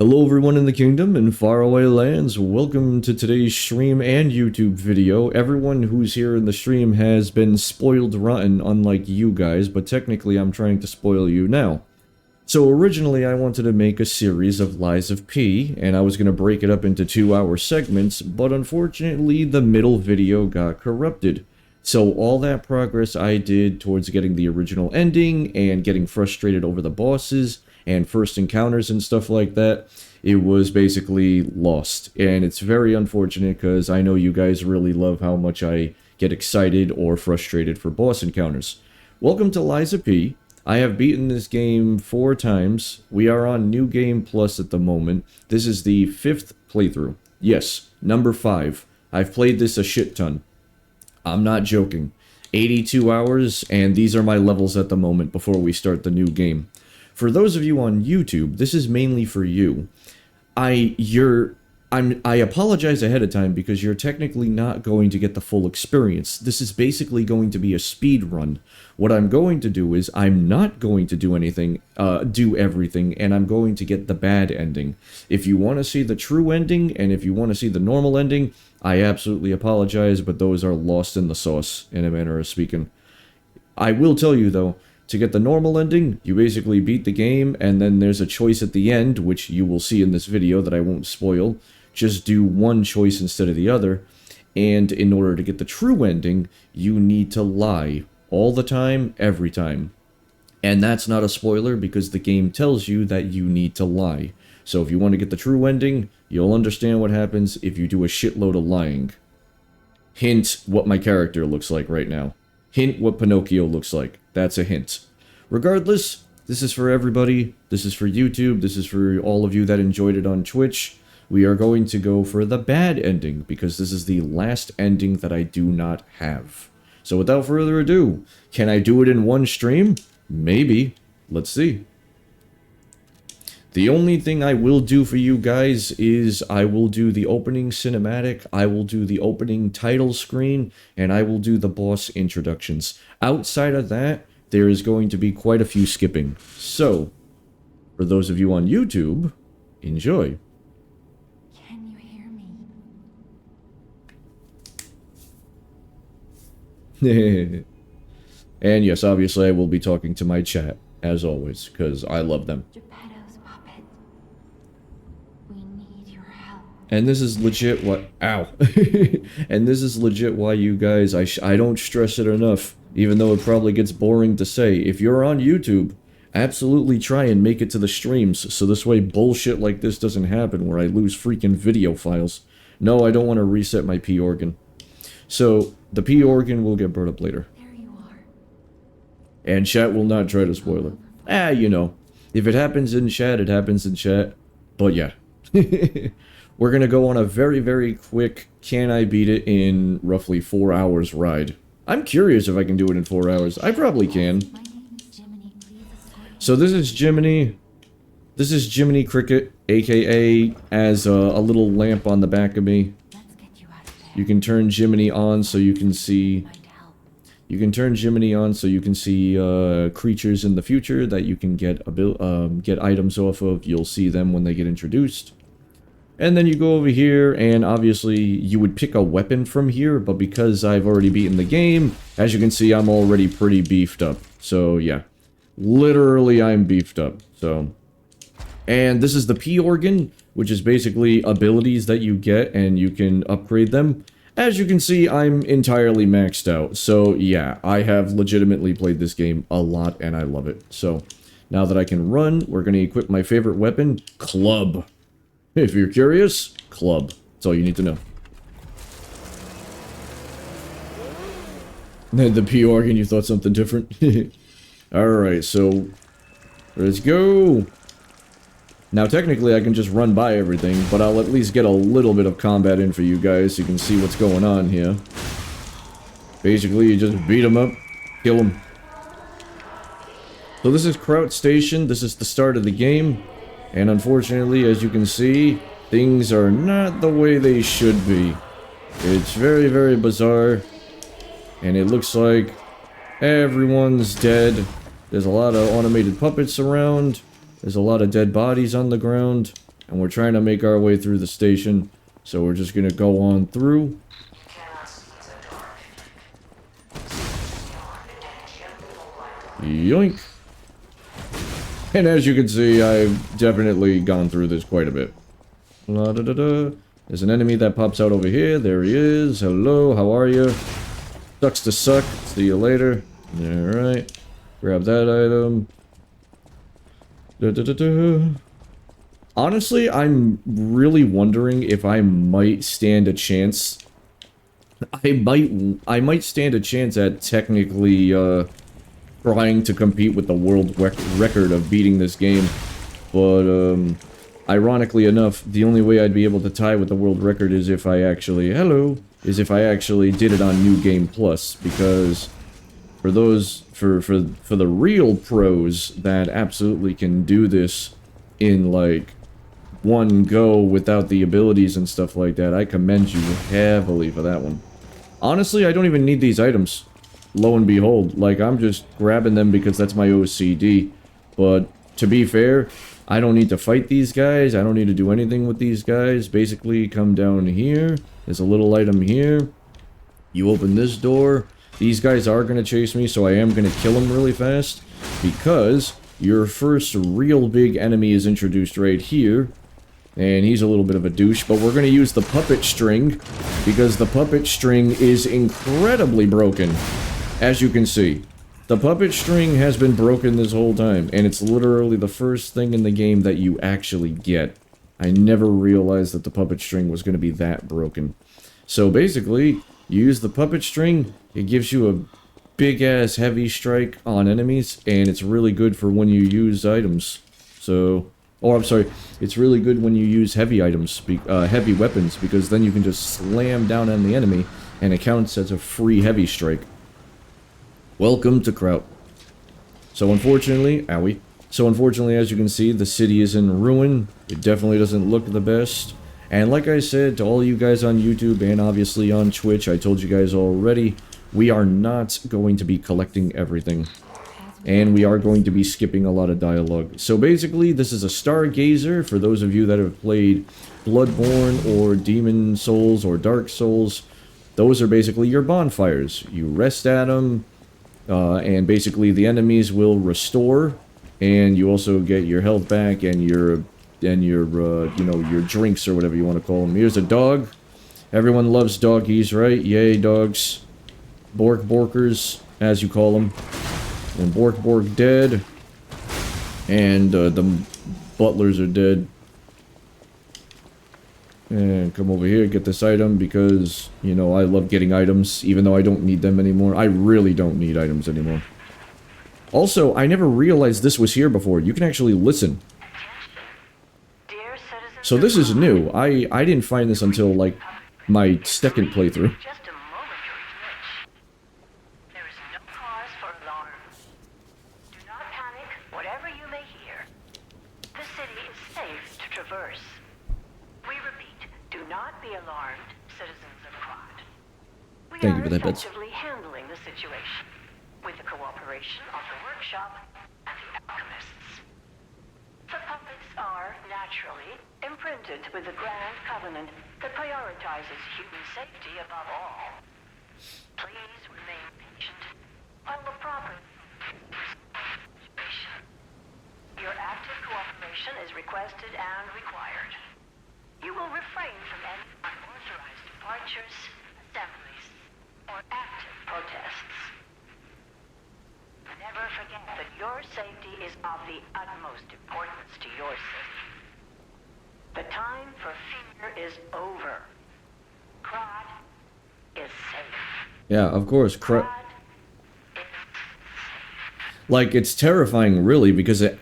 Hello everyone in the kingdom and faraway lands, welcome to today's stream and YouTube video. Everyone who's here in the stream has been spoiled rotten unlike you guys, but technically I'm trying to spoil you now. So originally I wanted to make a series of Lies of P, and I was going to break it up into 2-hour segments, but unfortunately the middle video got corrupted. So all that progress I did towards getting the original ending and getting frustrated over the bosses and first encounters and stuff like that, it was basically lost. And it's very unfortunate because I know you guys really love how much I get excited or frustrated for boss encounters. Welcome to Lies of P. I have beaten this game 4 times. We are on New Game Plus at the moment. This is the 5th playthrough. Yes, number 5. I've played this a shit ton. I'm not joking. 82 hours, and these are my levels at the moment before we start the new game. For those of you on YouTube, this is mainly for you. I apologize ahead of time because you're technically not going to get the full experience. This is basically going to be a speed run. What I'm going to do is I'm not going to do anything, do everything, and I'm going to get the bad ending. If you want to see the true ending, and if you want to see the normal ending, I absolutely apologize, but those are lost in the sauce, in a manner of speaking. I will tell you, though, to get the normal ending, you basically beat the game, and then there's a choice at the end, which you will see in this video that I won't spoil. Just do one choice instead of the other, and in order to get the true ending, you need to lie. All the time, every time. And that's not a spoiler, because the game tells you that you need to lie. So if you want to get the true ending, you'll understand what happens if you do a shitload of lying. Hint what my character looks like right now. Hint what Pinocchio looks like. That's a hint. Regardless, this is for everybody. This is for YouTube. This is for all of you that enjoyed it on Twitch. We are going to go for the bad ending, because this is the last ending that I do not have. So without further ado, can I do it in one stream? Maybe. Let's see. The only thing I will do for you guys is I will do the opening cinematic, I will do the opening title screen, and I will do the boss introductions. Outside of that, there is going to be quite a few skipping. So, for those of you on YouTube, enjoy. Can you hear me? And yes, obviously I will be talking to my chat, as always, because I love them. And this is legit what... Ow. And this is legit why you guys... I don't stress it enough, even though it probably gets boring to say. If you're on YouTube, absolutely try and make it to the streams, so this way bullshit like this doesn't happen where I lose freaking video files. No, I don't want to reset my P organ. So, the P organ will get brought up later. There you are. And chat will not try to spoil it. You know. If it happens in chat, it happens in chat. But yeah. We're gonna go on a very, very quick, can I beat it in roughly 4 hours ride. I'm curious if I can do it in 4 hours. I probably can. So this is Jiminy. This is Jiminy Cricket, aka as a little lamp on the back of me. You can turn Jiminy on so you can see... You can turn Jiminy on so you can see creatures in the future that you can get items off of. You'll see them when they get introduced. And then you go over here, and obviously you would pick a weapon from here, but because I've already beaten the game, as you can see, I'm already pretty beefed up. So, yeah. Literally, I'm beefed up. So, and this is the P organ, which is basically abilities that you get, and you can upgrade them. As you can see, I'm entirely maxed out. So, yeah, I have legitimately played this game a lot, and I love it. So, now that I can run, we're going to equip my favorite weapon, Club. If you're curious, Club. That's all you need to know. The P organ, you thought something different? Alright, so... let's go! Now, technically, I can just run by everything, but I'll at least get a little bit of combat in for you guys so you can see what's going on here. Basically, you just beat them up, kill them. So this is Kraut Station. This is the start of the game. And unfortunately, as you can see, things are not the way they should be. It's very, very bizarre. And it looks like everyone's dead. There's a lot of automated puppets around. There's a lot of dead bodies on the ground. And we're trying to make our way through the station. So we're just gonna go on through. Yoink! And as you can see, I've definitely gone through this quite a bit. La da da da. There's an enemy that pops out over here. There he is. Hello, how are you? Sucks to suck. See you later. Alright. Grab that item. Da da da da. Honestly, I'm really wondering if I might stand a chance. I might stand a chance at technically, trying to compete with the world record of beating this game. But, ironically enough, the only way I'd be able to tie with the world record is if I actually... Hello! Is if I actually did it on New Game Plus, because for those... For the real pros that absolutely can do this in, like, one go without the abilities and stuff like that, I commend you heavily for that one. Honestly, I don't even need these items. Lo and behold, like, I'm just grabbing them because that's my OCD. But, to be fair, I don't need to fight these guys, I don't need to do anything with these guys. Basically, come down here, there's a little item here. You open this door. These guys are going to chase me, so I am going to kill them really fast. Because your first real big enemy is introduced right here. And he's a little bit of a douche, but we're going to use the puppet string. Because the puppet string is incredibly broken. As you can see. The puppet string has been broken this whole time, and it's literally the first thing in the game that you actually get. I never realized that the puppet string was going to be that broken. So basically, you use the puppet string, it gives you a big-ass heavy strike on enemies, and it's really good for when you use items. So... Oh, I'm sorry, it's really good when you use heavy items, heavy weapons, because then you can just slam down on the enemy, and it counts as a free heavy strike. Welcome to Kraut. So unfortunately, owie. So unfortunately, as you can see, the city is in ruin. It definitely doesn't look the best. And like I said to all you guys on YouTube and obviously on Twitch, I told you guys already, we are not going to be collecting everything. And we are going to be skipping a lot of dialogue. So basically, this is a Stargazer for those of you that have played Bloodborne or Demon Souls or Dark Souls. Those are basically your bonfires. You rest at them. And basically the enemies will restore, and you also get your health back and your you know, your drinks or whatever you want to call them. Here's a dog. Everyone loves doggies, right? Yay, dogs. Borkers, as you call them. And Bork dead. And the butlers are dead. And come over here, get this item, because, you know, I love getting items, even though I don't need them anymore. I really don't need items anymore. Also, I never realized this was here before. You can actually listen. So this is new. I didn't find this until, like, my second playthrough. Thank you for that, Bets. Handling the situation with the cooperation of the workshop and the alchemists. The puppets are naturally imprinted with the grand covenant that prioritizes human safety above all. Please remain patient while the proper situation. Your active cooperation is requested and required. You will refrain from any unauthorized departures, assemblies, or active protests. Never forget that your safety is of the utmost importance to your city. The time for fear is over. Krad is safe. Yeah, of course. Krad is safe. Like, it's terrifying, really, because the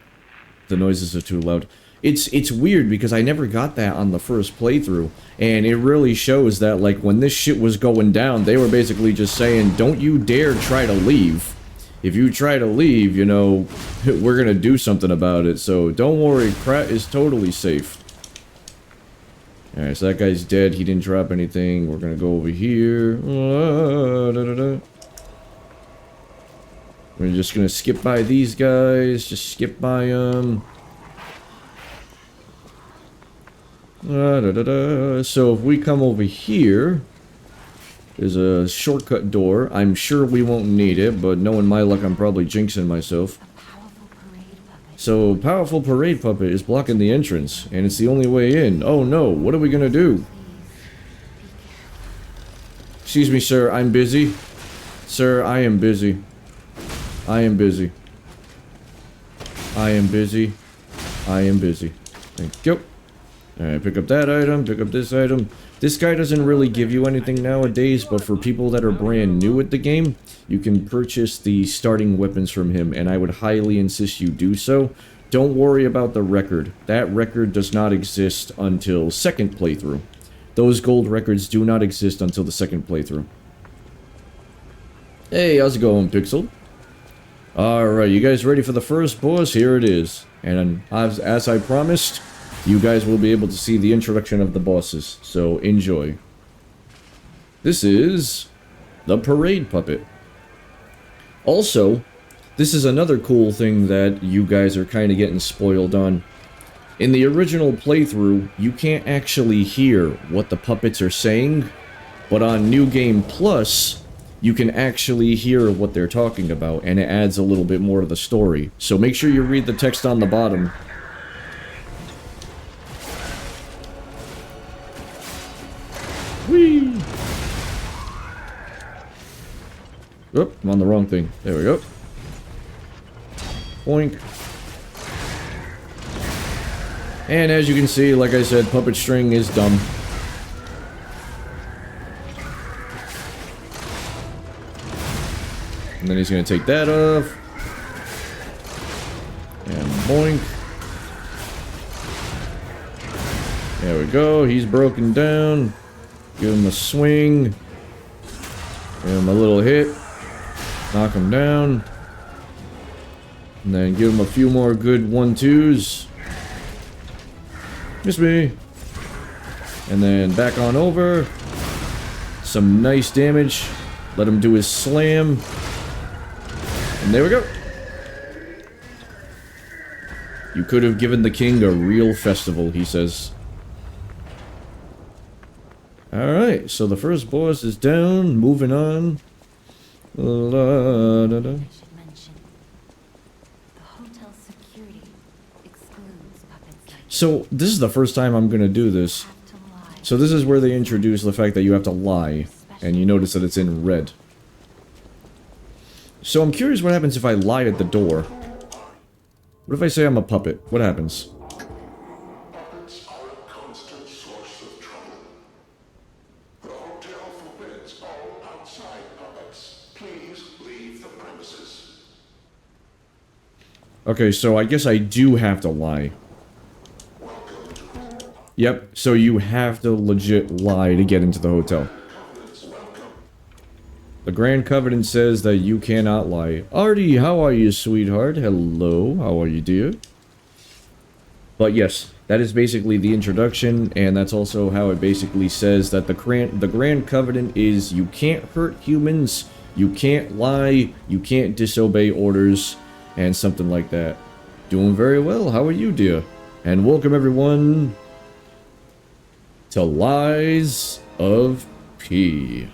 noises are too loud. It's weird because I never got that on the first playthrough, and it really shows that, like, when this shit was going down, they were basically just saying, don't you dare try to leave. If you try to leave, you know, we're gonna do something about it, so don't worry, Krat is totally safe. Alright, so that guy's dead, he didn't drop anything, we're gonna go over here. We're just gonna skip by these guys, just skip by them. So if we come over here, there's a shortcut door. I'm sure we won't need it, but knowing my luck, I'm probably jinxing myself. A powerful parade puppet. So, powerful parade puppet is blocking the entrance, and it's the only way in. Oh no, what are we gonna do? Excuse me, sir, I'm busy. Sir, I am busy. I am busy. I am busy. I am busy. Thank you. Alright, pick up that item, pick up this item. This guy doesn't really give you anything nowadays, but for people that are brand new at the game, you can purchase the starting weapons from him, and I would highly insist you do so. Don't worry about the record. That record does not exist until second playthrough. Those gold records do not exist until the second playthrough. Hey, how's it going, Pixel? Alright, you guys ready for the first boss? Here it is. And as I promised, you guys will be able to see the introduction of the bosses, so enjoy. This is the parade puppet. Also, this is another cool thing that you guys are kind of getting spoiled on. In the original playthrough, you can't actually hear what the puppets are saying, but on New Game Plus, you can actually hear what they're talking about, and it adds a little bit more to the story. So make sure you read the text on the bottom. Whee! Oop, I'm on the wrong thing. There we go. Boink. And as you can see, like I said, puppet string is dumb. And then he's gonna take that off. And boink. There we go, he's broken down. Give him a swing. Give him a little hit. Knock him down. And then give him a few more good 1-2s. Miss me. And then back on over. Some nice damage. Let him do his slam. And there we go. You could have given the king a real festival, he says. Alright, so the first boss is down, moving on. La, da, da. I should mention, the hotel security excludes puppets like So, this is the first time I'm gonna do this. have to lie. So this is where they introduce the fact that you have to lie, and you notice that it's in red. So I'm curious what happens if I lie at the door. What if I say I'm a puppet? What happens? Puppets are a constant source of trouble. The hotel forbids all outside puppets. Please leave the premises. Okay, so I guess I do have to lie. Welcome to Yep, so you have to legit lie to get into the hotel. Covenant's welcome. The Grand Covenant says that you cannot lie. Artie, how are you, sweetheart? Hello, how are you, dear? But yes, that is basically the introduction, and that's also how it basically says that the Grand Covenant is you can't hurt humans, you can't lie, you can't disobey orders, and something like that. Doing very well, how are you, dear? And welcome everyone to Lies of P.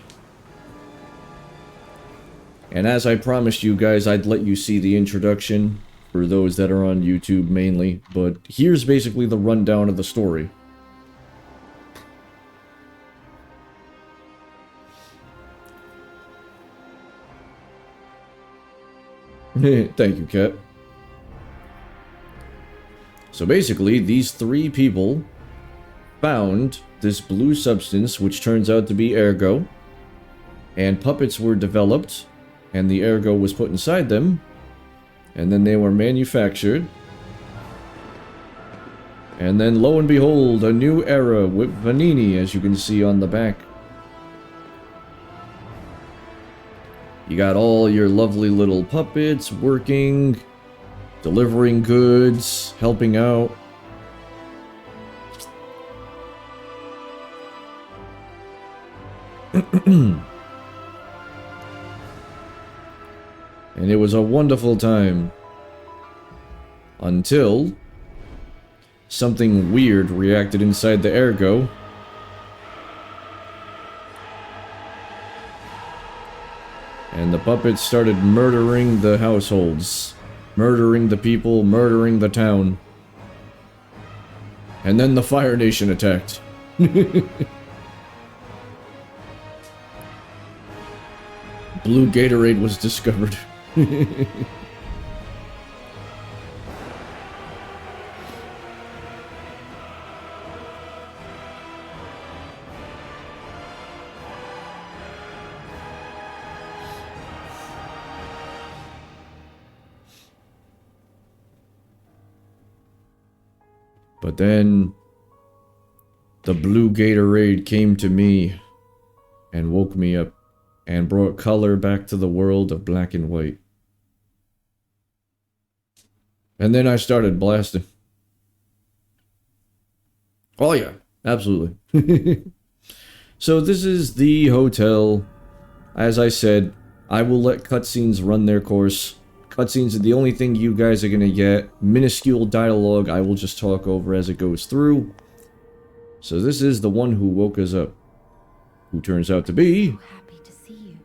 And as I promised you guys, I'd let you see the introduction for those that are on YouTube mainly, but here's basically the rundown of the story. Thank you, Kat. So basically, these three people found this blue substance, which turns out to be ergo, and puppets were developed, and the ergo was put inside them, and then they were manufactured, and then lo and behold, a new era with Vanini, as you can see on the back. You got all your lovely little puppets working, delivering goods, helping out. And it was a wonderful time. Until something weird reacted inside the ergo. And the puppets started murdering the households. Murdering the people, murdering the town. And then the Fire Nation attacked. Blue Gatorade was discovered. But then the Blue Gatorade came to me and woke me up and brought color back to the world of black and white. And then I started blasting. Oh yeah, absolutely. So this is the hotel. As I said, I will let cutscenes run their course. Cutscenes are the only thing you guys are gonna get. Minuscule dialogue I will just talk over as it goes through. So this is the one who woke us up. Who turns out to be... So happy to see you.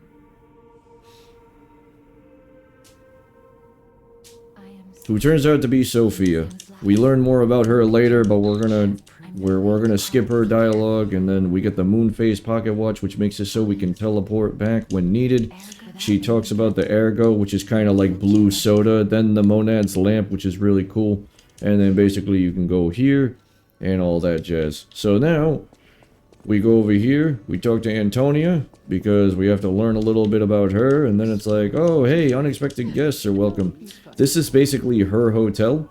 Who turns out to be Sophia. We learn more about her later, but we're gonna skip her dialogue, and then we get the Moonface pocket watch, which makes it so we can teleport back when needed. She talks about the ergo, which is kind of like blue soda, then the Monad's lamp, which is really cool, and then basically you can go here, and all that jazz. So now, we go over here, we talk to Antonia, because we have to learn a little bit about her, and then it's like, oh hey, unexpected guests are welcome. This is basically her hotel,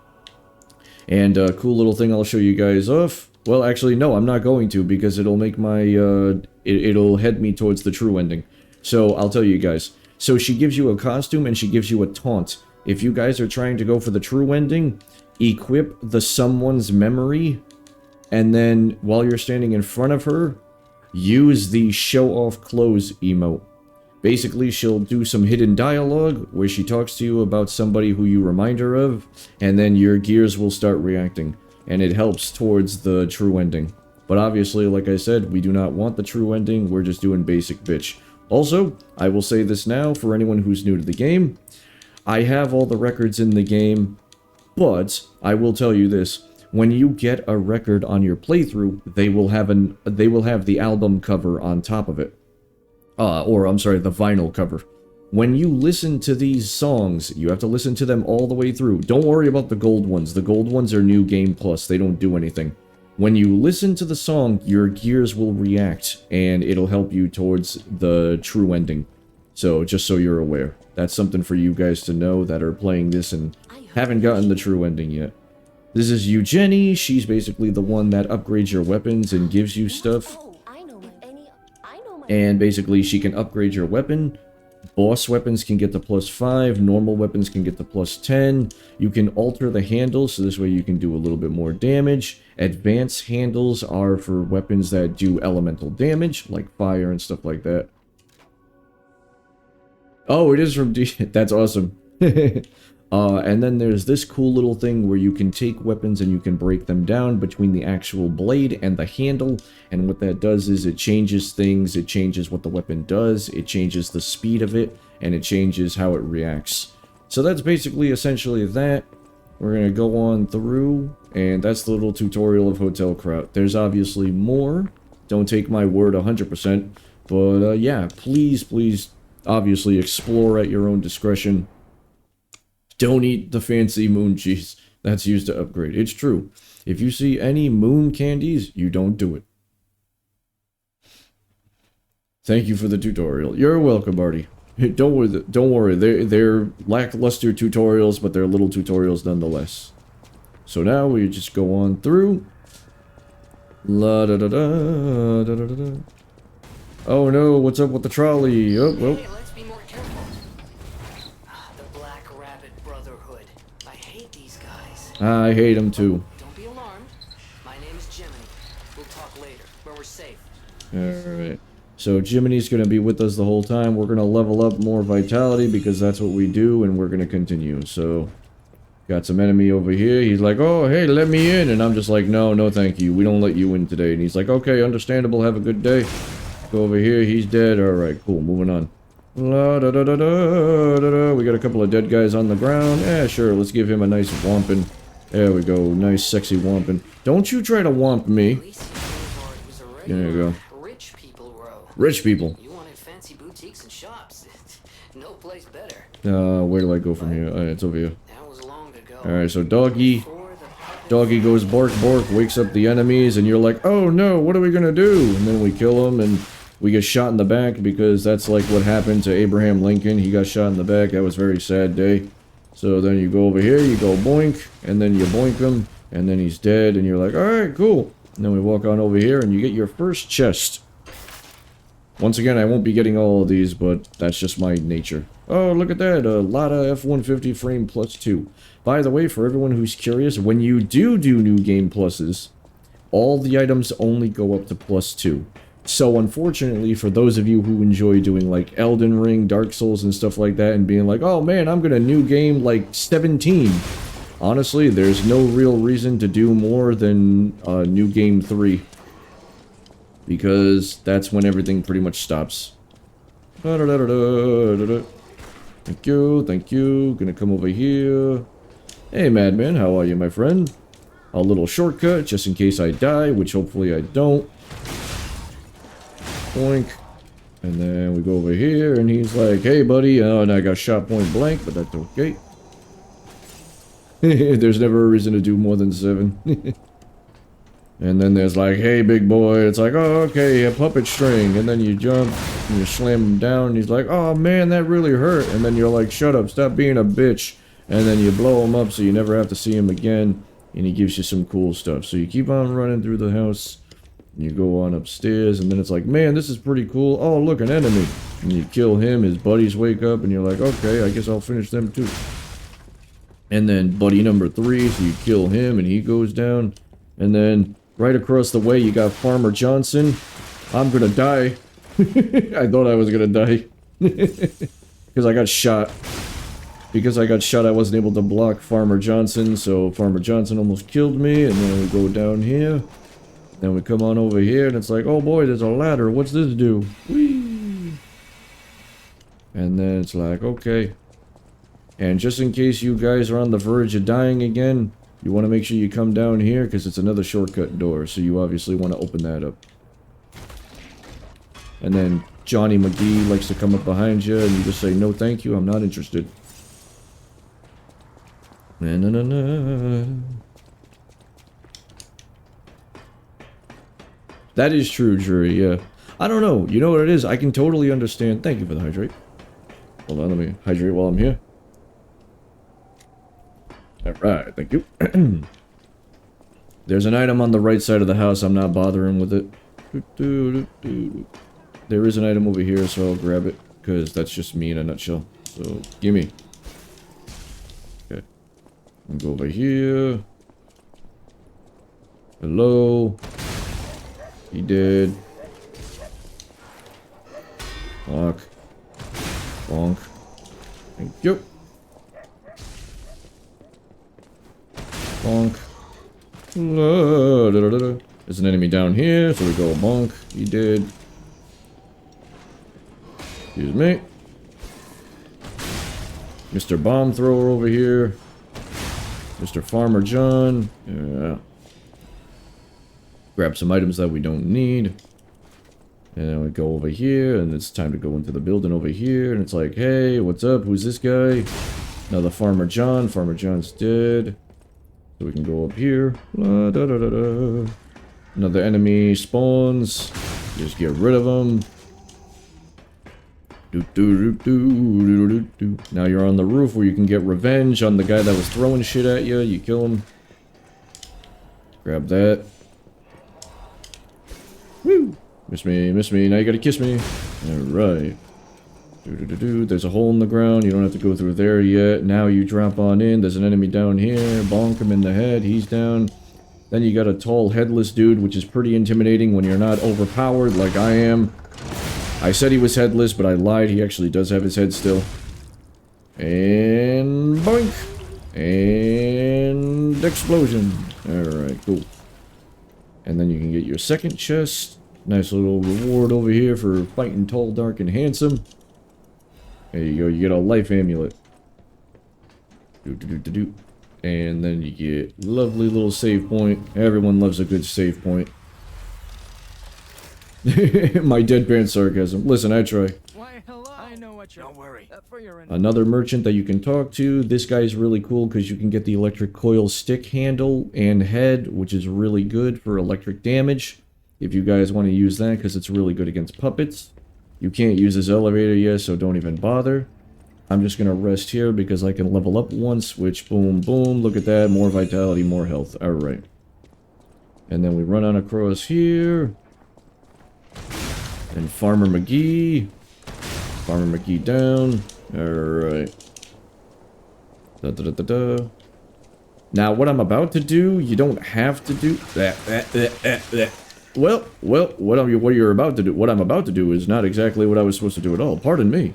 and a cool little thing I'll show you guys off. Well, actually, no, I'm not going to, because it'll make my, it'll head me towards the true ending. So, I'll tell you guys. So, she gives you a costume, and she gives you a taunt. If you guys are trying to go for the true ending, equip the someone's memory, and then, while you're standing in front of her, use the show-off clothes emote. Basically, she'll do some hidden dialogue, where she talks to you about somebody who you remind her of, and then your gears will start reacting. And it helps towards the true ending. But obviously, like I said, we do not want the true ending, we're just doing basic bitch. Also, I will say this now for anyone who's new to the game. I have all the records in the game, but I will tell you this. When you get a record on your playthrough, they will have the album cover on top of it. Or I'm sorry, the vinyl cover. When you listen to these songs, you have to listen to them all the way through. Don't worry about the gold ones. The gold ones are New Game Plus. They don't do anything. When you listen to the song, your gears will react, and it'll help you towards the true ending. So, just so you're aware. That's something for you guys to know that are playing this and haven't gotten the true ending yet. This is Eugenie. She's basically the one that upgrades your weapons and gives you stuff. And basically, she can upgrade your weapon. Boss weapons can get to +5, normal weapons can get to +10. You can alter the handles, so this way you can do a little bit more damage. Advanced handles are for weapons that do elemental damage, like fire and stuff like that. Oh, it is from D. That's awesome. And then there's this cool little thing where you can take weapons and you can break them down between the actual blade and the handle. And what that does is it changes things, it changes what the weapon does, it changes the speed of it, and it changes how it reacts. So that's basically essentially that. We're going to go on through, and that's the little tutorial of Hotel Kraut. There's obviously more. Don't take my word 100%. But yeah, please, obviously explore at your own discretion. Don't eat the fancy moon cheese that's used to upgrade. It's true. If you see any moon candies, you don't do it. Thank you for the tutorial. You're welcome, Artie. Don't worry. They're lackluster tutorials, but they're little tutorials nonetheless. So now we just go on through. La da da da da da da. Oh no! What's up with the trolley? Oh well. I hate him too. Don't be alarmed. My name is Jiminy. We'll talk later, when we're safe. Alright. So Jiminy's gonna be with us the whole time. We're gonna level up more vitality because that's what we do, and we're gonna continue. So Got some enemy over here. He's like, oh, hey, let me in. And I'm just like, no, no, thank you. We don't let you in today. And he's like, okay, understandable. Have a good day. Go over here. He's dead. All right, cool. Moving on. La, da, da, da, da, da, da. We got a couple of dead guys on the ground. Yeah, sure. Let's give him a nice whomping. There we go. Nice, sexy whomping. Don't you try to whomp me. There you go. Rich people row. Rich people. You wanted fancy boutiques and shops. No place better. Where do I go from here? It's over here. That was long ago. Alright, so doggy. Before the puppet- Doggy goes bark bark, wakes up the enemies, and you're like, oh no, what are we gonna do? And then we kill him, and we get shot in the back, because that's like what happened to Abraham Lincoln. He got shot in the back. That was a very sad day. So then you go over here, you go boink, and then you boink him, and then he's dead, and you're like, alright, cool. And then we walk on over here, and you get your first chest. Once again, I won't be getting all of these, but that's just my nature. Oh, look at that, a Lada F-150 frame plus 2. By the way, for everyone who's curious, when you do new game pluses, all the items only go up to plus 2. So unfortunately, for those of you who enjoy doing like Elden Ring, Dark Souls and stuff like that, and being like, oh man, I'm gonna new game like 17. Honestly, there's no real reason to do more than new game 3. Because that's when everything pretty much stops. Da-da-da-da-da-da-da. Thank you, thank you. Gonna come over here. Hey, Madman, how are you, my friend? A little shortcut, just in case I die, which hopefully I don't. Boink. And then we go over here, and he's like, hey, buddy. Oh, and I got shot point blank, but that's okay. There's never a reason to do more than 7. And then there's like, hey, big boy. It's like, oh, okay, a puppet string. And then you jump, and you slam him down, and he's like, oh, man, that really hurt. And then you're like, shut up, stop being a bitch. And then you blow him up so you never have to see him again. And he gives you some cool stuff. So you keep on running through the house. And you go on upstairs, and then it's like, man, this is pretty cool. Oh, look, an enemy. And you kill him, his buddies wake up, and you're like, okay, I guess I'll finish them too. And then buddy number 3, so you kill him, and he goes down. And then right across the way, you got Farmer Johnson. I'm gonna die. I thought I was gonna die. Because I got shot. Because I got shot, I wasn't able to block Farmer Johnson, so Farmer Johnson almost killed me, and then we go down here. Then we come on over here, and it's like, oh boy, there's a ladder, what's this do? Whee! And then it's like, okay. And just in case you guys are on the verge of dying again, you want to make sure you come down here, because it's another shortcut door, so you obviously want to open that up. And then Johnny McGee likes to come up behind you, and you just say, no thank you, I'm not interested. Na na na na. That is true, Jury, yeah. I don't know, you know what it is? I can totally understand. Thank you for the hydrate. Hold on, let me hydrate while I'm here. Alright, thank you. There's an item on the right side of the house, I'm not bothering with it. There is an item over here, so I'll grab it, because that's just me in a nutshell. So, gimme. Okay. I'll go over here. Hello. He did. Bonk. Bonk. Thank you. Bonk. There's an enemy down here, so we go bonk. He did. Excuse me. Mr. Bomb Thrower over here. Mr. Farmer John. Yeah. Grab some items that we don't need. And then we go over here, and it's time to go into the building over here. And it's like, hey, what's up? Who's this guy? Another Farmer John. Farmer John's dead. So we can go up here. La, da, da, da, da. Another enemy spawns. Just get rid of them. Now you're on the roof where you can get revenge on the guy that was throwing shit at you. You kill him. Grab that. Woo! Miss me, now you gotta kiss me. Alright. There's a hole in the ground, you don't have to go through there yet. Now you drop on in, there's an enemy down here. Bonk him in the head, he's down. Then you got a tall headless dude, which is pretty intimidating when you're not overpowered like I am. I said he was headless, but I lied, he actually does have his head still. And boink! And explosion. Alright, cool. And then you can get your second chest. Nice little reward over here for fighting tall, dark, and handsome. There you go, you get a life amulet. And then you get lovely little save point. Everyone loves a good save point. My deadpan sarcasm. Listen, I try. Why, hello. I know what you're... Don't worry. For your Another merchant that you can talk to. This guy's really cool because you can get the electric coil stick handle and head, which is really good for electric damage. If you guys want to use that, because it's really good against puppets. You can't use this elevator yet, so don't even bother. I'm just going to rest here because I can level up once, which boom, boom, look at that, more vitality, more health. Alright. And then we run on across here. And Farmer McGee. Farmer McGee down. Alright. Da-da-da-da-da. Now, what I'm about to do, you don't have to do... Well, what you're about to do, what I'm about to do is not exactly what I was supposed to do at all. Pardon me.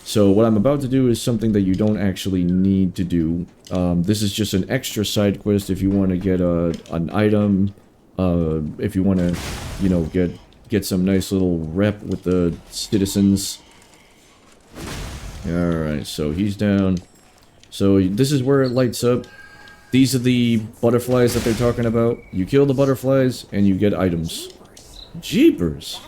So what I'm about to do is something that you don't actually need to do. This is just an extra side quest if you want to get an item. If you want to, you know, get some nice little rep with the citizens. Alright, so he's down. So this is where it lights up. These are the butterflies that they're talking about. You kill the butterflies, and you get items. Jeepers!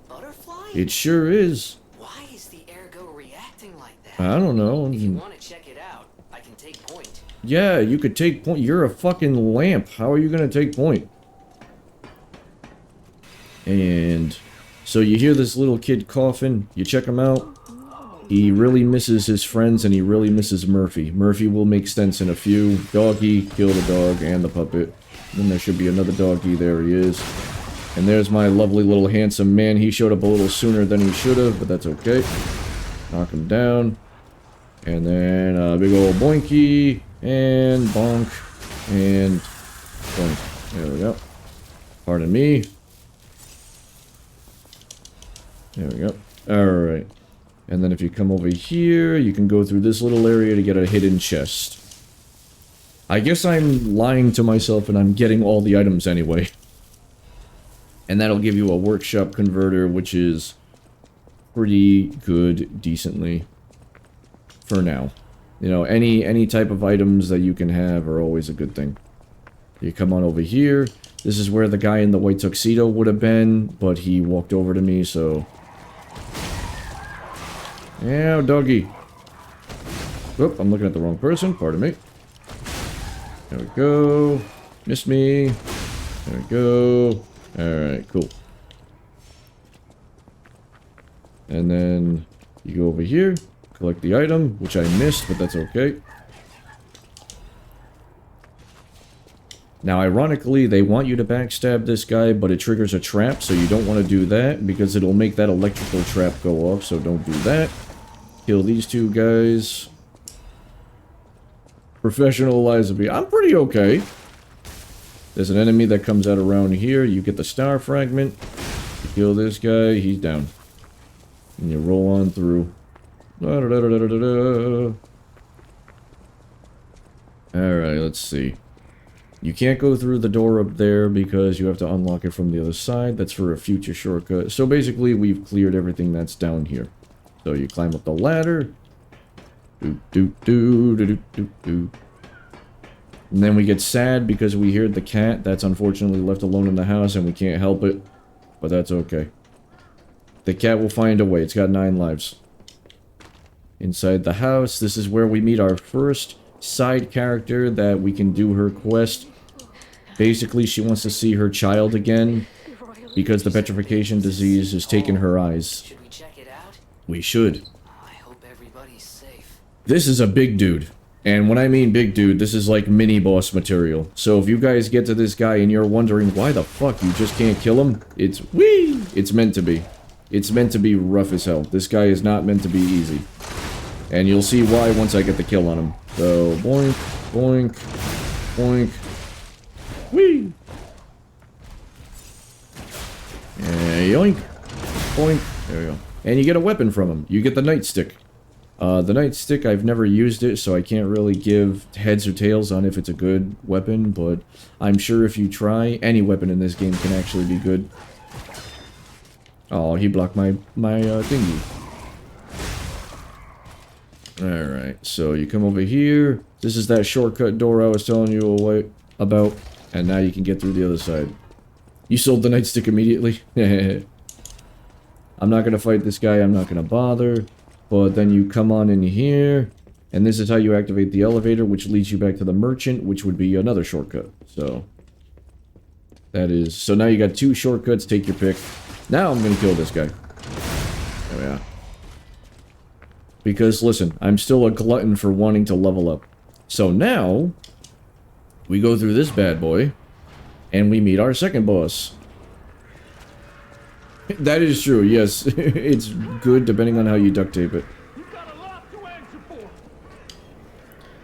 Butterfly? It sure is. Why is the ergo reacting like that? I don't know. If you want to check it out, I can take point. Yeah, you could take point. You're a fucking lamp. How are you gonna take point? And so you hear this little kid coughing. You check him out. He really misses his friends, and he really misses Murphy. Murphy will make sense in a few. Doggy, kill the dog and the puppet. Then there should be another doggy. There he is. And there's my lovely little handsome man. He showed up a little sooner than he should have, but that's okay. Knock him down. And then a big old boinky. And bonk. And boink. There we go. Pardon me. There we go. Alright. And then if you come over here, you can go through this little area to get a hidden chest. I guess I'm lying to myself and I'm getting all the items anyway. And that'll give you a workshop converter, which is pretty good, decently. For now. You know, any type of items that you can have are always a good thing. You come on over here. This is where the guy in the white tuxedo would have been, but he walked over to me, so... Yeah, doggy. Whoop, I'm looking at the wrong person. Pardon me. There we go. Missed me. There we go. Alright, cool. And then you go over here. Collect the item, which I missed, but that's okay. Now, ironically, they want you to backstab this guy, but it triggers a trap, so you don't want to do that, because it'll make that electrical trap go off, so don't do that. Kill these two guys. Professional Eliza. I'm pretty okay. There's an enemy that comes out around here. You get the star fragment. You kill this guy. He's down. And you roll on through. Alright, let's see. You can't go through the door up there because you have to unlock it from the other side. That's for a future shortcut. So basically, we've cleared everything that's down here. So you climb up the ladder. And then we get sad because we hear the cat that's unfortunately left alone in the house and we can't help it. But that's okay. The cat will find a way. It's got 9 lives. Inside the house, this is where we meet our first side character that we can do her quest. Basically, she wants to see her child again because the petrification disease has taken her eyes. Should we check it out? We should. I hope everybody's safe. This is a big dude. And when I mean big dude, this is like mini boss material. So if you guys get to this guy and you're wondering why the fuck you just can't kill him, it's whee! It's meant to be. It's meant to be rough as hell. This guy is not meant to be easy. And you'll see why once I get the kill on him. So, boink, boink, boink. Whee! And yoink, boink. There we go. And you get a weapon from him. You get the nightstick. The nightstick, I've never used it, so I can't really give heads or tails on if it's a good weapon, but I'm sure if you try, any weapon in this game can actually be good. Oh, he blocked my thingy. Alright, so you come over here. This is that shortcut door I was telling you about, and now you can get through the other side. You sold the nightstick immediately? I'm not gonna fight this guy, I'm not gonna bother. But then you come on in here, and this is how you activate the elevator, which leads you back to the merchant, which would be another shortcut. So, that is... So now you got 2 shortcuts, take your pick. Now I'm gonna kill this guy. Oh yeah. Because, listen, I'm still a glutton for wanting to level up. So now, we go through this bad boy, and we meet our second boss. That is true, yes. It's good depending on how you duct tape it.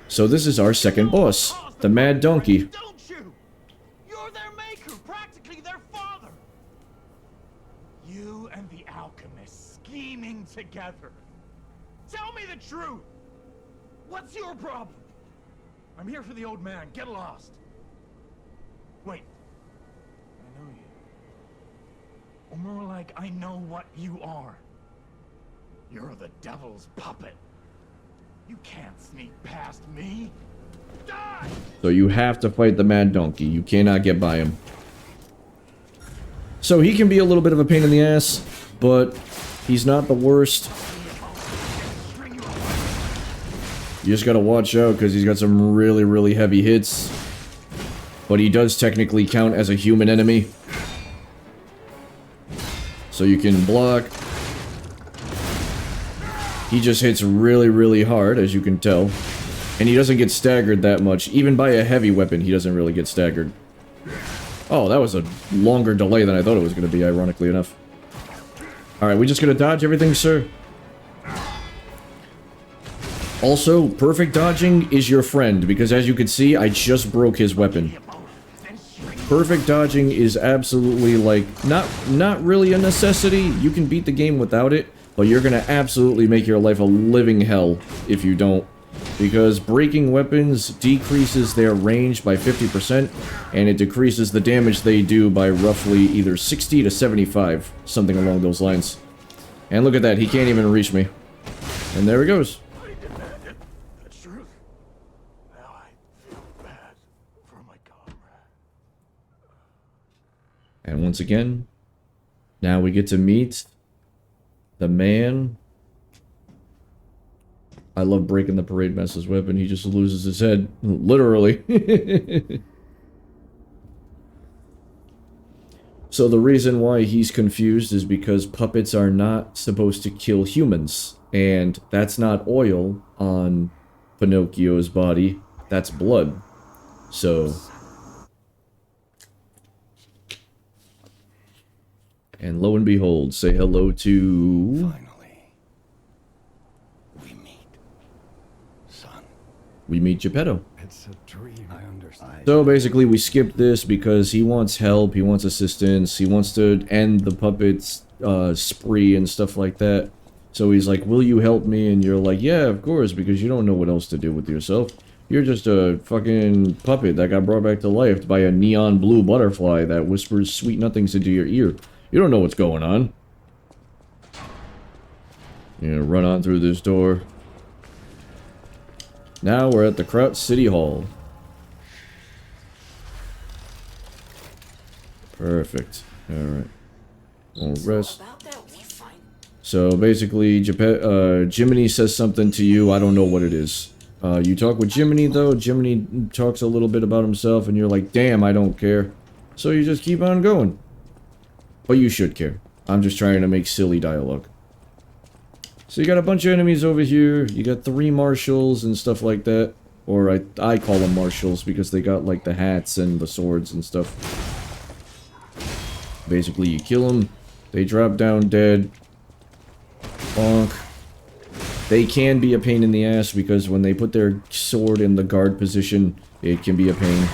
So this is our second boss, the Mad Donkey. Don't you? You're their maker, practically their father. You and the alchemist scheming together. Tell me the truth. What's your problem? I'm here for the old man. Get lost. Wait. I know you. Or more like, I know what you are. You're the devil's puppet. You can't sneak past me. Die! So you have to fight the Mad Donkey. You cannot get by him. So he can be a little bit of a pain in the ass, but he's not the worst. You just gotta watch out because he's got some really, really heavy hits. But he does technically count as a human enemy. So you can block. He just hits really, really hard, as you can tell. And he doesn't get staggered that much. Even by a heavy weapon, he doesn't really get staggered. Oh, that was a longer delay than I thought it was going to be, ironically enough. Alright, we just gonna dodge everything, sir? Also, perfect dodging is your friend, because as you can see, I just broke his weapon. Perfect dodging is absolutely, like, not really a necessity. You can beat the game without it, but you're gonna absolutely make your life a living hell if you don't. Because breaking weapons decreases their range by 50%, and it decreases the damage they do by roughly either 60 to 75, something along those lines. And look at that, he can't even reach me. And there he goes. And once again, now we get to meet the man. I love breaking the parade master's weapon. He just loses his head. Literally. So the reason why he's confused is because puppets are not supposed to kill humans. And that's not oil on Pinocchio's body. That's blood. So... And lo and behold, say hello to... Finally, we meet, son. We meet Geppetto. It's a dream. I understand. So basically we skipped this because he wants help, he wants assistance, he wants to end the puppet's spree and stuff like that. So he's like, will you help me? And you're like, yeah, of course, because you don't know what else to do with yourself. You're just a fucking puppet that got brought back to life by a neon blue butterfly that whispers sweet nothings into your ear. You don't know what's going on. You're gonna run on through this door. Now we're at the Kraut City Hall. Perfect. Alright. We'll rest. So basically, Jiminy says something to you. I don't know what it is. You talk with Jiminy though. Jiminy talks a little bit about himself and you're like, damn, I don't care. So you just keep on going. But you should care. I'm just trying to make silly dialogue. So you got a bunch of enemies over here. You got 3 marshals and stuff like that. Or I call them marshals because they got like the hats and the swords and stuff. Basically you kill them. They drop down dead. Bonk. They can be a pain in the ass because when they put their sword in the guard position, it can be a pain.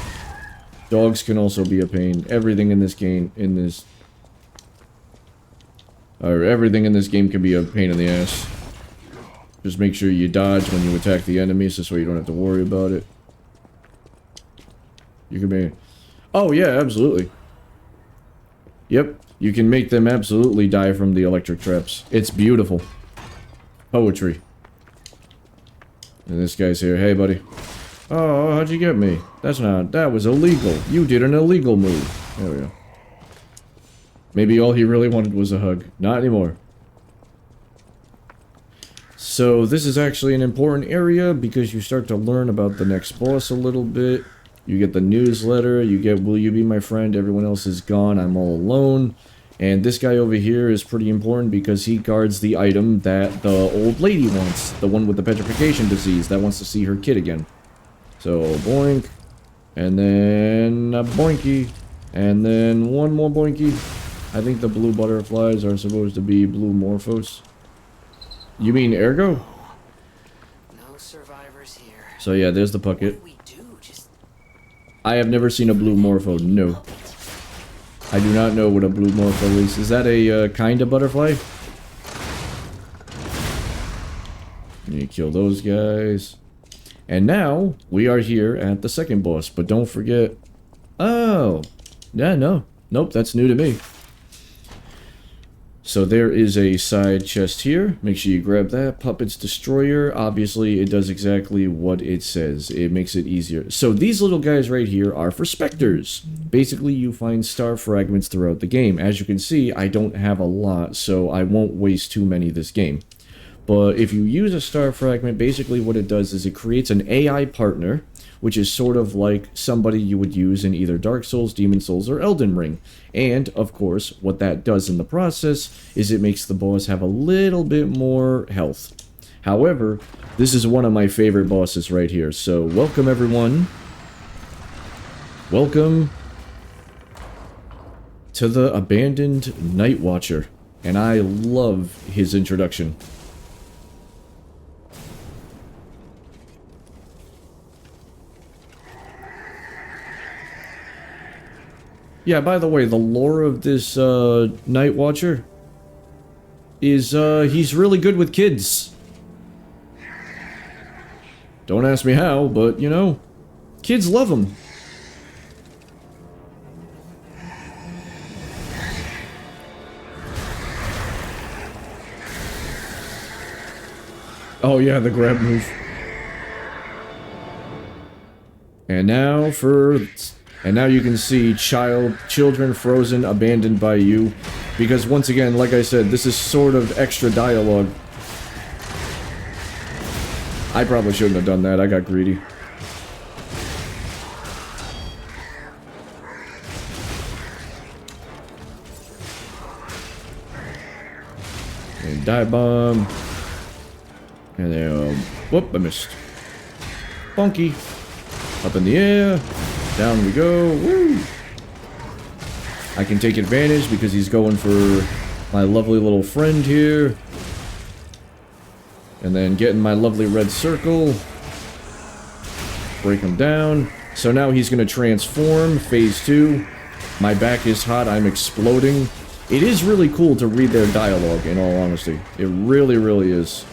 Dogs can also be a pain. Everything in this game, everything in this game can be a pain in the ass. Just make sure you dodge when you attack the enemies, this way you don't have to worry about it. You can make... Oh, yeah, absolutely. Yep, you can make them absolutely die from the electric traps. It's beautiful. Poetry. And this guy's here. Hey, buddy. Oh, how'd you get me? That was illegal. You did an illegal move. There we go. Maybe all he really wanted was a hug. Not anymore. So this is actually an important area because you start to learn about the next boss a little bit. You get the newsletter, you get "Will you be my friend? Everyone else is gone, I'm all alone." And this guy over here is pretty important because he guards the item that the old lady wants. The one with the petrification disease that wants to see her kid again. So, boink. And then a boinky. And then one more boinky. I think the blue butterflies are supposed to be blue morphos. You mean ergo? No survivors here. So yeah, there's the bucket. What do we do? Just I have never seen a blue morpho, no. I do not know what a blue morpho is. Is that a kind of butterfly? You kill those guys. And now, we are here at the second boss, but don't forget... Oh! Yeah, no. Nope, that's new to me. So there is a side chest here. Make sure you grab that. Puppets Destroyer. Obviously, it does exactly what it says. It makes it easier. So these little guys right here are for specters. Basically, you find star fragments throughout the game. As you can see, I don't have a lot, so I won't waste too many this game. But if you use a star fragment, basically what it does is it creates an AI partner, which is sort of like somebody you would use in either Dark Souls, Demon Souls, or Elden Ring. And, of course, what that does in the process is it makes the boss have a little bit more health. However, this is one of my favorite bosses right here. So, welcome everyone. Welcome to the Abandoned Night Watcher. And I love his introduction. Yeah, by the way, the lore of this Night Watcher is he's really good with kids. Don't ask me how, but you know, kids love him. Oh yeah, the grab move. And now for... And now you can see children frozen, abandoned by you. Because once again, like I said, this is sort of extra dialogue. I probably shouldn't have done that, I got greedy. And dive bomb. And then, whoop, I missed. Funky. Up in the air. Down we go. Woo! I can take advantage because he's going for my lovely little friend here. And then get in my lovely red circle. Break him down. So now he's going to transform. Phase 2. My back is hot. I'm exploding. It is really cool to read their dialogue, in all honesty. It really, really is.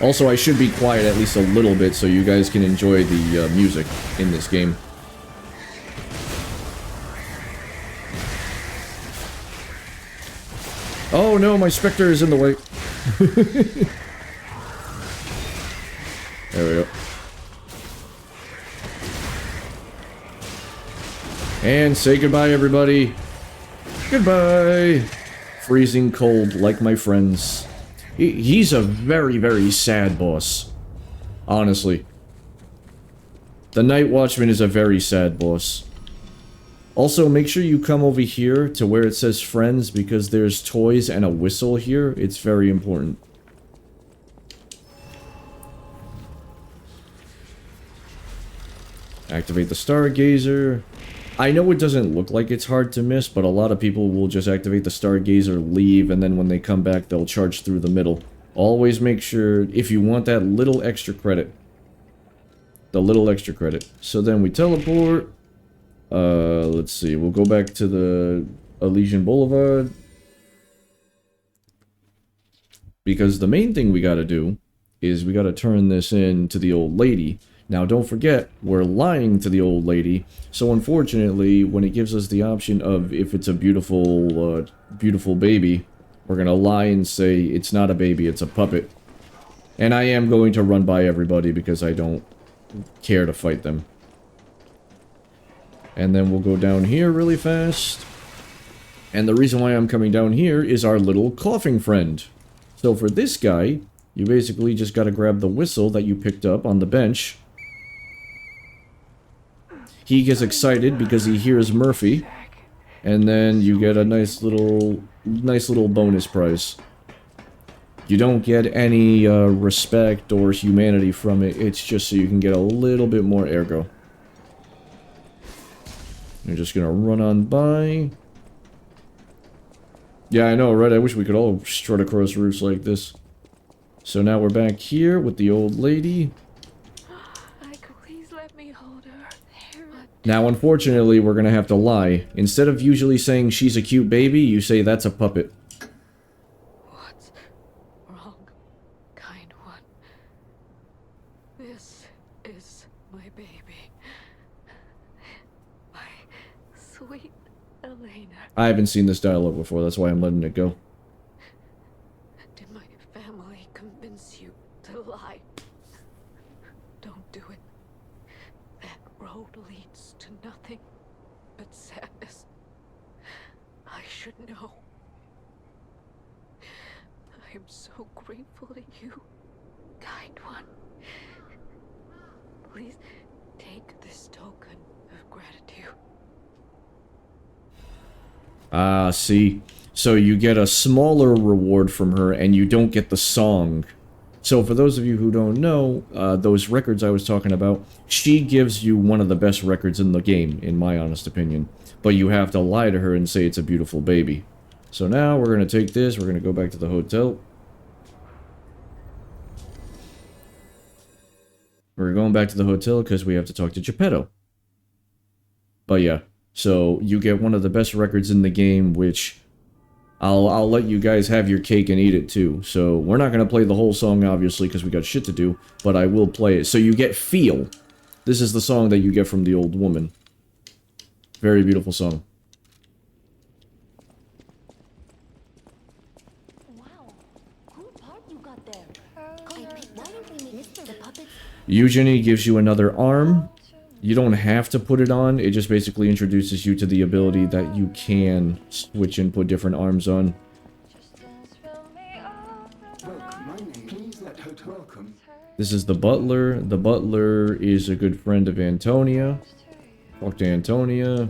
Also, I should be quiet at least a little bit so you guys can enjoy the music in this game. Oh no, my Spectre is in the way. There we go. And say goodbye, everybody. Goodbye. Freezing cold, like my friends. He's a very, very sad boss. Honestly. The Night Watchman is a very sad boss. Also, make sure you come over here to where it says friends, because there's toys and a whistle here. It's very important. Activate the Stargazer. I know it doesn't look like it's hard to miss, but a lot of people will just activate the Stargazer, leave, and then when they come back, they'll charge through the middle. Always make sure, if you want that little extra credit. The little extra credit. So then we teleport. Let's see, we'll go back to the Elysian Boulevard. Because the main thing we gotta do is we gotta turn this in to the old lady. Now, don't forget, we're lying to the old lady, so unfortunately, when it gives us the option of if it's a beautiful, beautiful baby, we're gonna lie and say it's not a baby, it's a puppet. And I am going to run by everybody because I don't care to fight them. And then we'll go down here really fast. And the reason why I'm coming down here is our little coughing friend. So for this guy, you basically just gotta grab the whistle that you picked up on the bench. He gets excited because he hears Murphy, and then you get a nice little bonus prize. You don't get any respect or humanity from it, it's just so you can get a little bit more ergo. You're just gonna run on by. Yeah, I know, right? I wish we could all strut across roofs like this. So now we're back here with the old lady. Please let me hold her. Now, unfortunately, we're gonna have to lie. Instead of usually saying she's a cute baby, you say that's a puppet. What's wrong, kind one? This is my baby. My sweet Elena. I haven't seen this dialogue before, that's why I'm letting it go. Did my family convince you to lie? Don't do it. That road leads to nothing but sadness. I should know. I am so grateful to you, kind one. Please take this token of gratitude. Ah, see? So you get a smaller reward from her, and you don't get the song. So for those of you who don't know, those records I was talking about, she gives you one of the best records in the game, in my honest opinion. But you have to lie to her and say it's a beautiful baby. So now we're going to take this, we're going to go back to the hotel. We're going back to the hotel because we have to talk to Geppetto. But yeah, so you get one of the best records in the game, which I'll let you guys have your cake and eat it too. So we're not going to play the whole song, obviously, because we got shit to do, but I will play it. So you get Feel. This is the song that you get from the old woman. Very beautiful song. Wow, cool part you got there. Why don't we make the puppets? Eugenie gives you another arm. You don't have to put it on, it just basically introduces you to the ability that you can switch and put different arms on. This is the butler. The butler is a good friend of Antonia. Talk to Antonia.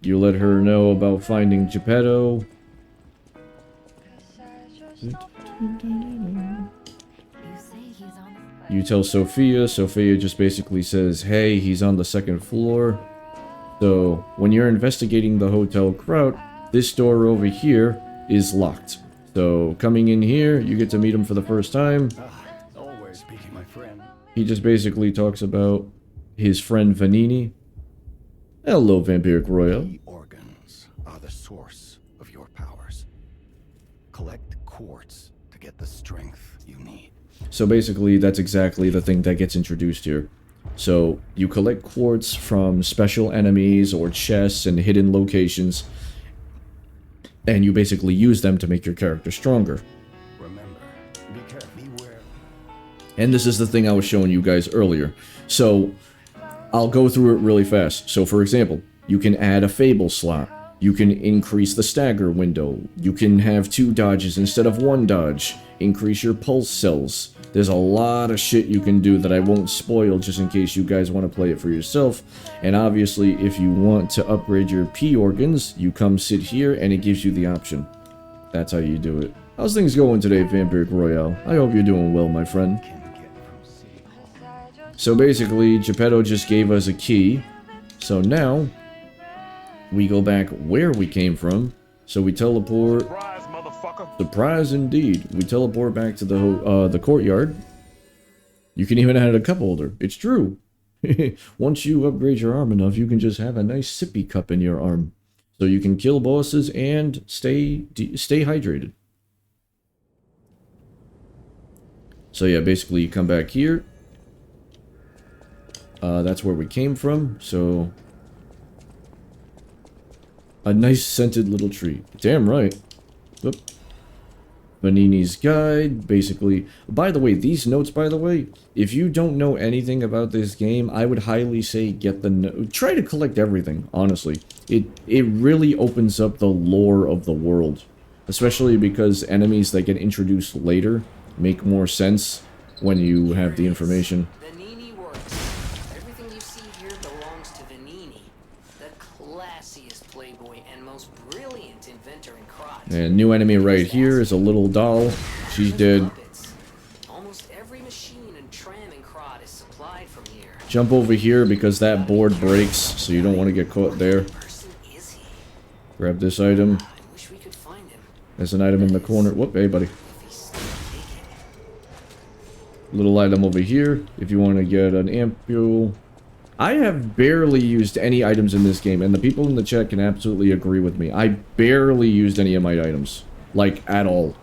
You let her know about finding Geppetto. You say he's on. You tell Sophia. Sophia just basically says, hey, he's on the second floor. So, when you're investigating the hotel crowd, this door over here is locked. So, coming in here, you get to meet him for the first time. Always beating my friend. He just basically talks about his friend Vanini. Hello, Vampiric Royale. The organs are the source of your powers. Collect quartz to get the strength you need. So basically, that's exactly the thing that gets introduced here. So, you collect quartz from special enemies or chests and hidden locations, and you basically use them to make your character stronger. Remember, be careful, beware. And this is the thing I was showing you guys earlier. So, I'll go through it really fast. So, for example, you can add a Fable slot. You can increase the stagger window. You can have 2 dodges instead of 1 dodge. Increase your pulse cells. There's a lot of shit you can do that I won't spoil just in case you guys want to play it for yourself. And obviously, if you want to upgrade your P organs, you come sit here and it gives you the option. That's how you do it. How's things going today, Vampiric Royale? I hope you're doing well, my friend. Can get from City Hall. So basically, Geppetto just gave us a key. So now, we go back where we came from. So we teleport. Surprise, motherfucker. Surprise indeed. We teleport back to the courtyard. You can even add a cup holder. It's true. Once you upgrade your arm enough, you can just have a nice sippy cup in your arm. So you can kill bosses and stay hydrated. So yeah, basically you come back here. That's where we came from, so... A nice scented little tree. Damn right. Oop. Vanini's Guide, basically. By the way, these notes, by the way, if you don't know anything about this game, I would highly say get the try to collect everything, honestly. It really opens up the lore of the world. Especially because enemies that get introduced later make more sense when you have the information. Vanini works. Everything you see here belongs to Vanini, the classiest playboy and most brilliant inventor in Krot. And new enemy right here is a little doll. She's dead. Almost every machine and tram in Krot is supplied from here. Jump over here because that board breaks, so you don't want to get caught there. Person is he? Grab this item. I wish we could find him. There's an item in the corner. Whoop, hey buddy. If he's still taken. Little item over here if you want to get an ampule. I have barely used any items in this game, and the people in the chat can absolutely agree with me. I barely used any of my items, like at all.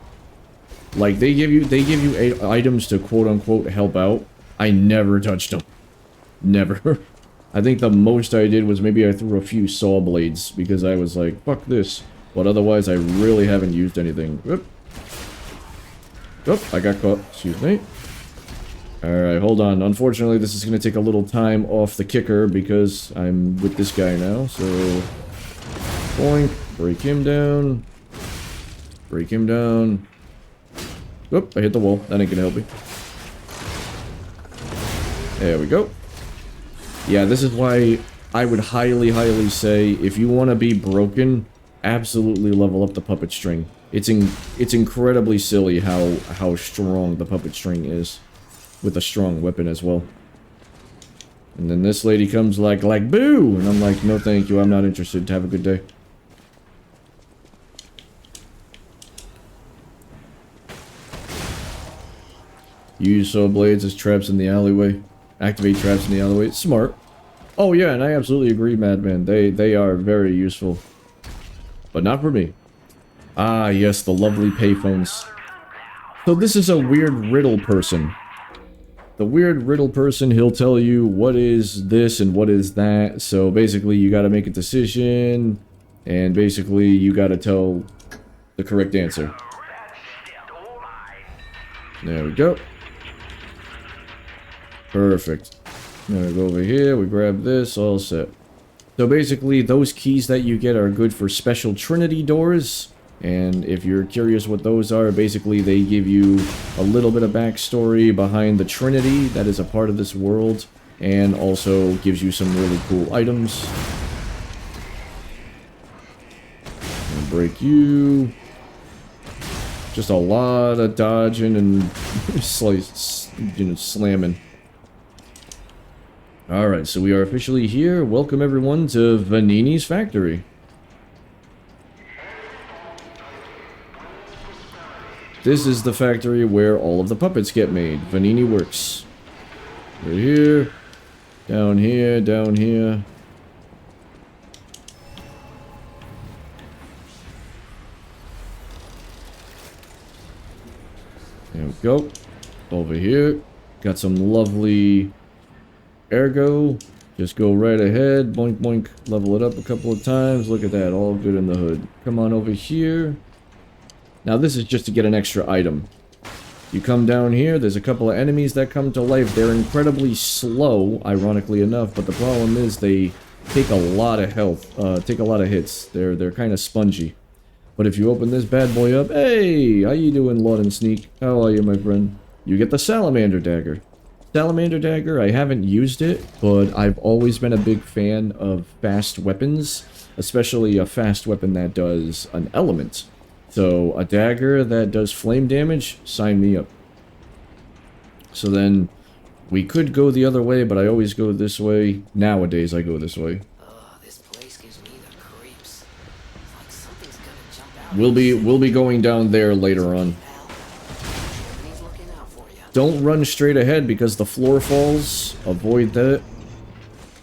Like they give you items to quote unquote help out. I never touched them. Never. I think the most I did was maybe I threw a few saw blades because I was like, fuck this. But otherwise, I really haven't used anything. Whoop. Oh, I got caught. Excuse me. Alright, hold on. Unfortunately, this is going to take a little time off the kicker because I'm with this guy now, so... Boink. Break him down. Break him down. Oop, I hit the wall. That ain't going to help me. There we go. Yeah, this is why I would highly, highly say, if you want to be broken, absolutely level up the puppet string. It's incredibly silly how strong the puppet string is. With a strong weapon as well. And then this lady comes like boo! And I'm like, no thank you, I'm not interested. Have a good day. Use saw blades as traps in the alleyway. Activate traps in the alleyway. Smart. Oh yeah, and I absolutely agree, Madman. They are very useful. But not for me. Ah, yes, the lovely payphones. So this is a weird riddle person. The weird riddle person, he'll tell you what is this and what is that. So basically, you gotta make a decision. And basically, you gotta tell the correct answer. There we go. Perfect. Now we go over here, we grab this, all set. So basically, those keys that you get are good for special Trinity doors. And if you're curious what those are, basically they give you a little bit of backstory behind the Trinity that is a part of this world. And also gives you some really cool items. And break you. Just a lot of dodging and slamming. Alright, so we are officially here. Welcome everyone to Vanini's factory. This is the factory where all of the puppets get made. Vanini works. Right here. Down here, down here. There we go. Over here. Got some lovely ergo. Just go right ahead. Boink, boink. Level it up a couple of times. Look at that. All good in the hood. Come on over here. Now this is just to get an extra item. You come down here, there's a couple of enemies that come to life. They're incredibly slow, ironically enough, but the problem is they take a lot of health, take a lot of hits. They're kind of spongy. But if you open this bad boy up, hey, how you doing, Lord and Sneak? How are you, my friend? You get the Salamander Dagger. Salamander Dagger, I haven't used it, but I've always been a big fan of fast weapons, especially a fast weapon that does an element. So, a dagger that does flame damage, sign me up. So then, we could go the other way, but I always go this way. Nowadays, I go this way. This place gives me the creeps. It's like something's gonna jump out. We'll be going down there later on. He's looking out for you. Don't run straight ahead because the floor falls. Avoid that.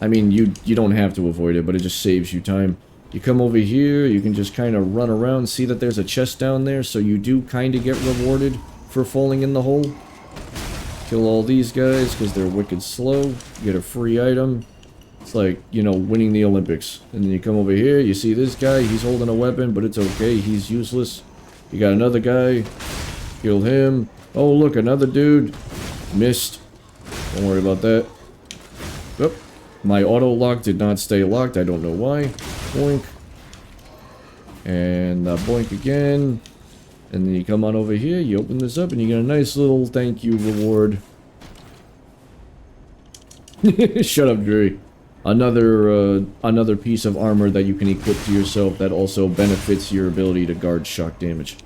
I mean, you don't have to avoid it, but it just saves you time. You come over here, you can just kind of run around, see that there's a chest down there, so you do kind of get rewarded for falling in the hole. Kill all these guys because they're wicked slow. Get a free item. It's like, you know, winning the Olympics. And then you come over here, you see this guy, he's holding a weapon, but it's okay, he's useless. You got another guy. Kill him. Oh, look, another dude. Missed. Don't worry about that. Oh, my auto lock did not stay locked. I don't know why. Boink. And boink again. And then you come on over here, you open this up, and you get a nice little thank you reward. Shut up, Drury. Another piece of armor that you can equip to yourself that also benefits your ability to guard shock damage.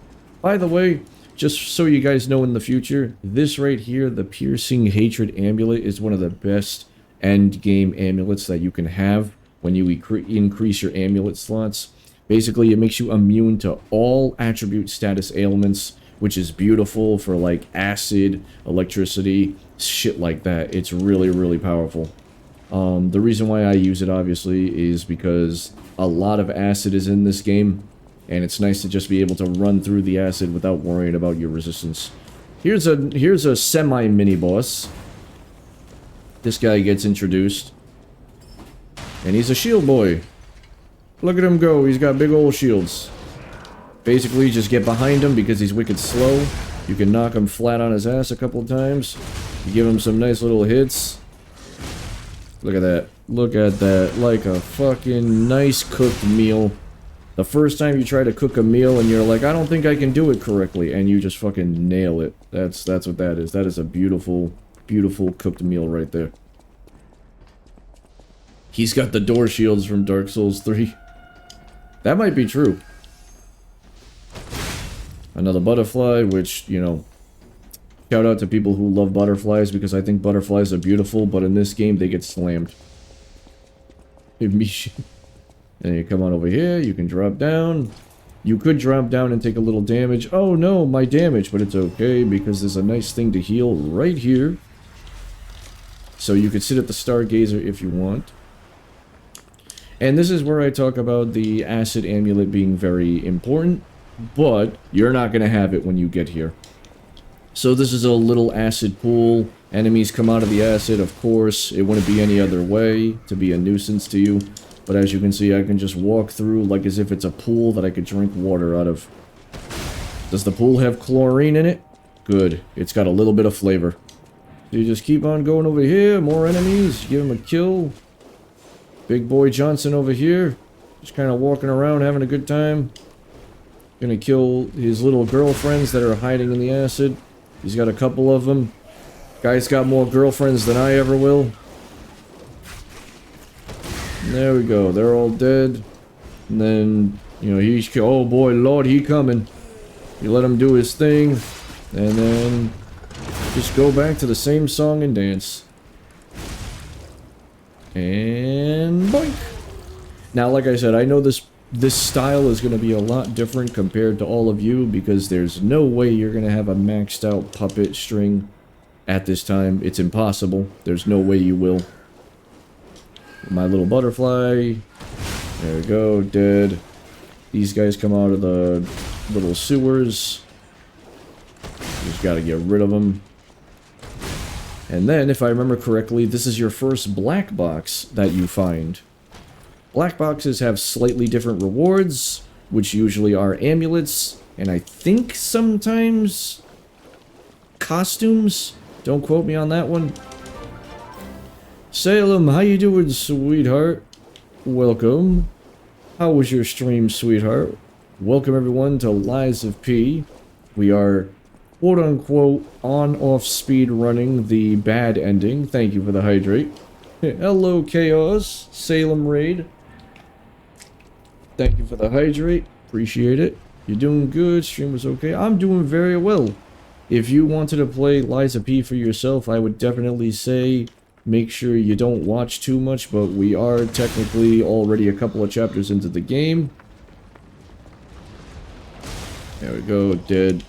By the way, just so you guys know in the future, this right here, the Piercing Hatred Amulet, is one of the best end game amulets that you can have when you increase your amulet slots. Basically, it makes you immune to all attribute status ailments, which is beautiful for like acid, electricity, shit like that. It's really, really powerful. The reason why I use it, obviously, is because a lot of acid is in this game, and it's nice to just be able to run through the acid without worrying about your resistance. Here's a semi-mini boss. This guy gets introduced, and he's a shield boy. Look at him go, he's got big old shields. Basically, just get behind him because he's wicked slow. You can knock him flat on his ass a couple of times. You give him some nice little hits. Look at that. Look at that. Like a fucking nice cooked meal. The first time you try to cook a meal and you're like, I don't think I can do it correctly, and you just fucking nail it. That's what that is. That is a beautiful, beautiful cooked meal right there. He's got the door shields from Dark Souls 3. That might be true. Another butterfly, which, you know, shout out to people who love butterflies, because I think butterflies are beautiful, but in this game they get slammed. And you come on over here, you can drop down. You could drop down and take a little damage. Oh no, my damage, but it's okay, because there's a nice thing to heal right here. So you could sit at the Stargazer if you want. And this is where I talk about the acid amulet being very important, but you're not going to have it when you get here. So this is a little acid pool. Enemies come out of the acid, of course. It wouldn't be any other way to be a nuisance to you. But as you can see, I can just walk through like as if it's a pool that I could drink water out of. Does the pool have chlorine in it? Good. It's got a little bit of flavor. So you just keep on going over here. More enemies. Give him a kill. Big boy Johnson over here. Just kind of walking around, having a good time. Gonna kill his little girlfriends that are hiding in the acid. He's got a couple of them. Guy's got more girlfriends than I ever will. And there we go. They're all dead. And then, you know, he's... Oh boy, Lord, he coming. You let him do his thing. And then... just go back to the same song and dance. And boink. Now, like I said, I know this style is going to be a lot different compared to all of you, because there's no way you're going to have a maxed out puppet string at this time. It's impossible. There's no way you will. My little butterfly. There we go, dead. These guys come out of the little sewers. Just got to get rid of them. And then, if I remember correctly, this is your first black box that you find. Black boxes have slightly different rewards, which usually are amulets, and I think sometimes costumes. Don't quote me on that one. Salem, how you doing, sweetheart? Welcome. How was your stream, sweetheart? Welcome everyone to Lies of P. We are quote-unquote on-off speed running the bad ending. Thank you for the hydrate. Hello, Chaos. Salem Raid. Thank you for the hydrate. Appreciate it. You're doing good. Stream was okay. I'm doing very well. If you wanted to play Lies of P for yourself, I would definitely say make sure you don't watch too much, but we are technically already a couple of chapters into the game. There we go. Dead.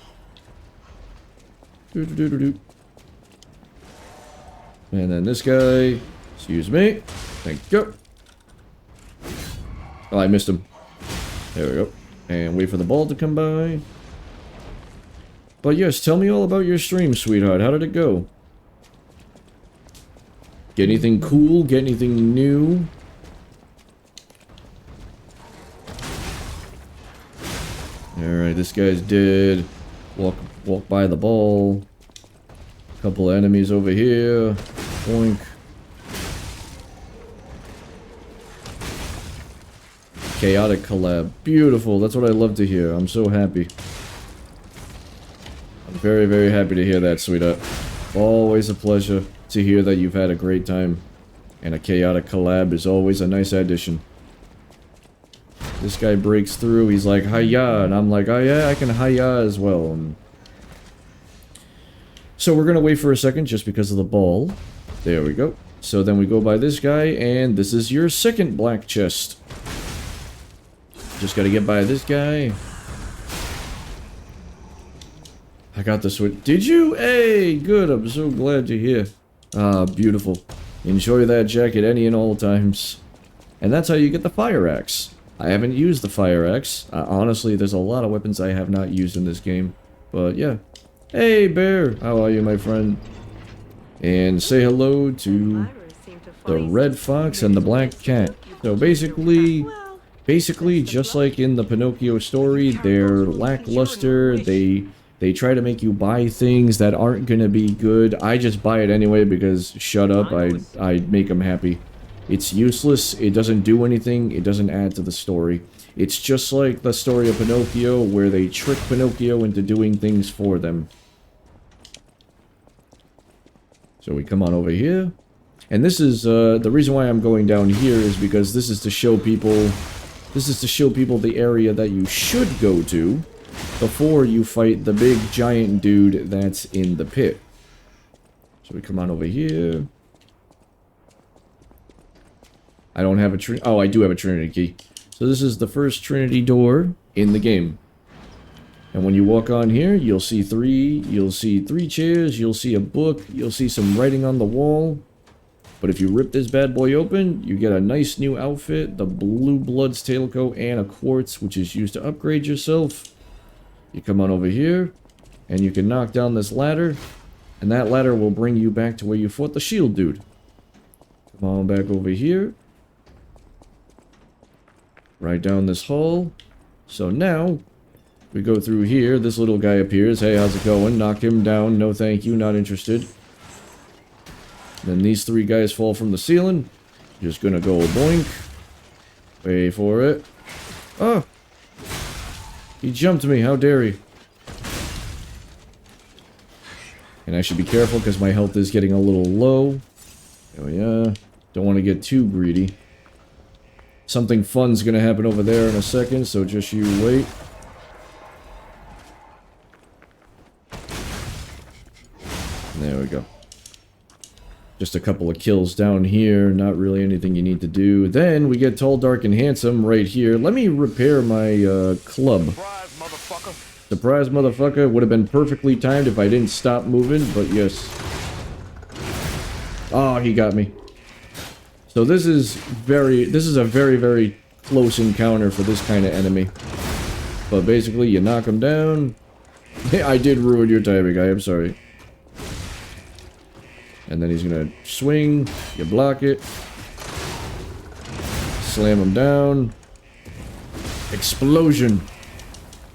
And then this guy, excuse me, thank you. Oh, I missed him. There we go. And wait for the ball to come by. But yes, tell me all about your stream, sweetheart. How did it go? Get anything cool? Get anything new? Alright, this guy's dead. Walk by the ball. Couple of enemies over here. Boink. Chaotic collab. Beautiful. That's what I love to hear. I'm so happy. I'm very, very happy to hear that, sweetheart. Always a pleasure to hear that you've had a great time. And a chaotic collab is always a nice addition. This guy breaks through. He's like, hi-ya. And I'm like, oh yeah, I can hi-ya as well. So we're going to wait for a second just because of the ball. There we go. So then we go by this guy, and this is your second black chest. Just got to get by this guy. I got this one. Did you? Hey, good. I'm so glad to hear. Ah, beautiful. Enjoy that jacket any and all times. And that's how you get the fire axe. I haven't used the fire axe. Honestly, there's a lot of weapons I have not used in this game. But yeah. Hey, Bear! How are you, my friend? And say hello to the red fox and the black cat. So basically, just like in the Pinocchio story, they're lackluster. They try to make you buy things that aren't gonna be good. I just buy it anyway because, shut up, I make them happy. It's useless, it doesn't do anything, it doesn't add to the story. It's just like the story of Pinocchio, where they trick Pinocchio into doing things for them. So we come on over here. And this is, the reason why I'm going down here is because this is to show people... This is to show people the area that you should go to before you fight the big giant dude that's in the pit. So we come on over here. I don't have a oh, I do have a Trinity key. So this is the first Trinity door in the game. And when you walk on here, you'll see three chairs, you'll see a book, you'll see some writing on the wall. But if you rip this bad boy open, you get a nice new outfit, the Blue Blood's tailcoat, and a quartz, which is used to upgrade yourself. You come on over here, and you can knock down this ladder, and that ladder will bring you back to where you fought the shield dude. Come on back over here. Right down this hall. So now, we go through here, this little guy appears. Hey, how's it going? Knock him down. No thank you, not interested. Then these three guys fall from the ceiling. Just gonna go boink. Wait for it. Oh! He jumped me, how dare he? And I should be careful because my health is getting a little low. Oh yeah. Don't want to get too greedy. Something fun's gonna happen over there in a second, so just you wait. There we go. Just a couple of kills down here, not really anything you need to do. Then we get Tall, Dark, and Handsome right here. Let me repair my club. Surprise, motherfucker. Surprise, motherfucker. Would have been perfectly timed if I didn't stop moving, but yes. Oh, he got me. So this is a very, very close encounter for this kind of enemy. But basically, you knock him down. I did ruin your timing, guy. I'm sorry. And then he's gonna swing, you block it, slam him down, explosion.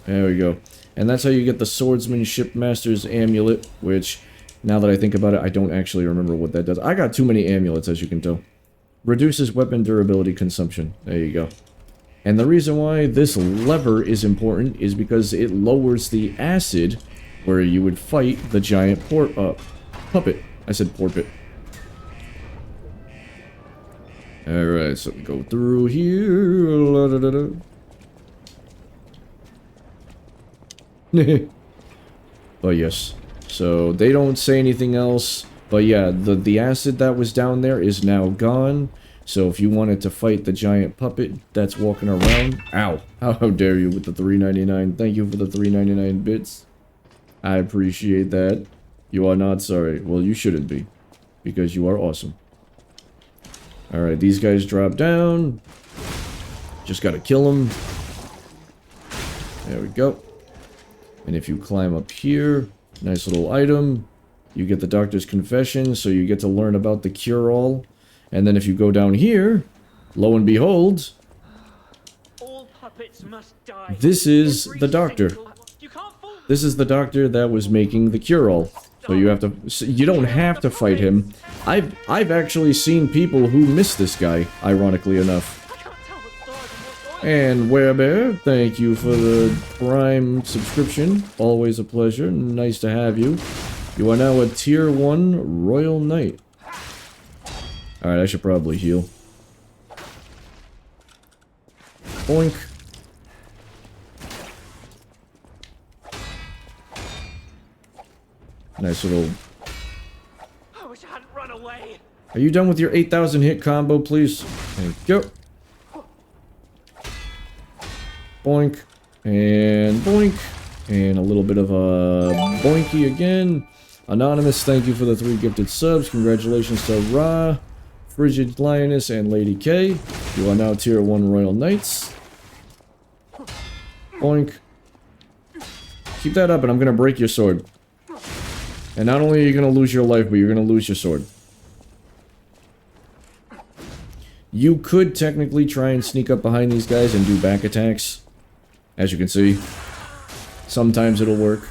There we go. And that's how you get the Swordsmanship Master's Amulet, which, now that I think about it, I don't actually remember what that does. I got too many amulets, as you can tell. Reduces weapon durability consumption. There you go. And the reason why this lever is important is because it lowers the acid where you would fight the giant puppet. I said porpit. Alright, so we go through here. La, da, da, da. But yes. So they don't say anything else. But yeah, the acid that was down there is now gone. So if you wanted to fight the giant puppet that's walking around... Ow! How dare you with the $3.99. Thank you for the $3.99 bits. I appreciate that. You are not sorry. Well, you shouldn't be. Because you are awesome. Alright, these guys drop down. Just gotta kill them. There we go. And if you climb up here, nice little item. You get the doctor's confession, so you get to learn about the cure-all. And then if you go down here, lo and behold, All puppets must die. this is Every the doctor. single one. You can't fool. This is the doctor that was making the cure-all. So you have to, you don't have to fight him. I've actually seen people who miss this guy, ironically enough. I can't tell the stars and what's going on. And Werebear, thank you for the Prime subscription. Always a pleasure. Nice to have you. You are now a Tier 1 Royal Knight. Alright, I should probably heal. Boink. Nice little... I wish I hadn't run away. Are you done with your 8,000 hit combo, please? Thank you. Boink. And boink. And a little bit of a boinky again. Anonymous, thank you for the 3 gifted subs. Congratulations to Ra, Frigid Lioness, and Lady K. You are now Tier 1 Royal Knights. Boink. Keep that up and I'm gonna break your sword. And not only are you gonna lose your life, but you're gonna lose your sword. You could technically try and sneak up behind these guys and do back attacks. As you can see. Sometimes it'll work.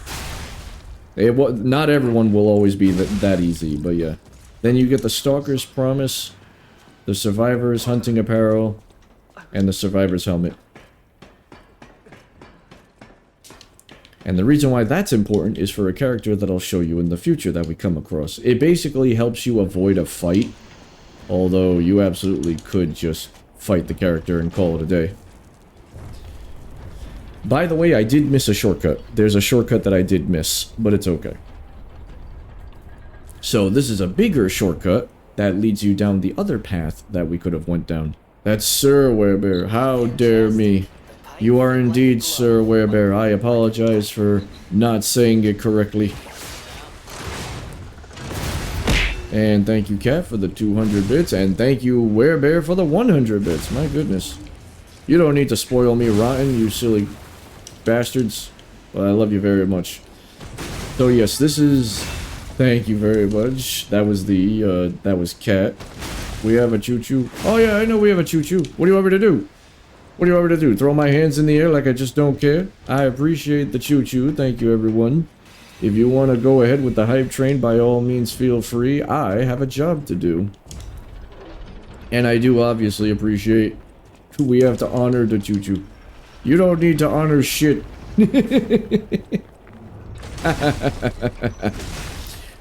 Not everyone will always be that easy, but yeah. Then you get the Stalker's Promise, the Survivor's Hunting Apparel, and the Survivor's Helmet. And the reason why that's important is for a character that I'll show you in the future that we come across. It basically helps you avoid a fight, although you absolutely could just fight the character and call it a day. By the way, I did miss a shortcut. There's a shortcut that I did miss, but it's okay. So this is a bigger shortcut that leads you down the other path that we could have went down. That's Sir Werebear. How dare me. You are indeed Sir Werebear. I apologize for not saying it correctly. And thank you, Cat, for the 200 bits. And thank you, Werebear, for the 100 bits. My goodness. You don't need to spoil me rotten, you silly bastards. But I love you very much. So yes, this is... Thank you very much. That was the, that was Cat. We have a choo-choo. Oh yeah, I know we have a choo-choo. What do you want me to do? What do you want me to do? Throw my hands in the air like I just don't care? I appreciate the choo-choo. Thank you, everyone. If you want to go ahead with the hype train, by all means, feel free. I have a job to do. And I do obviously appreciate we have to honor the choo-choo. You don't need to honor shit.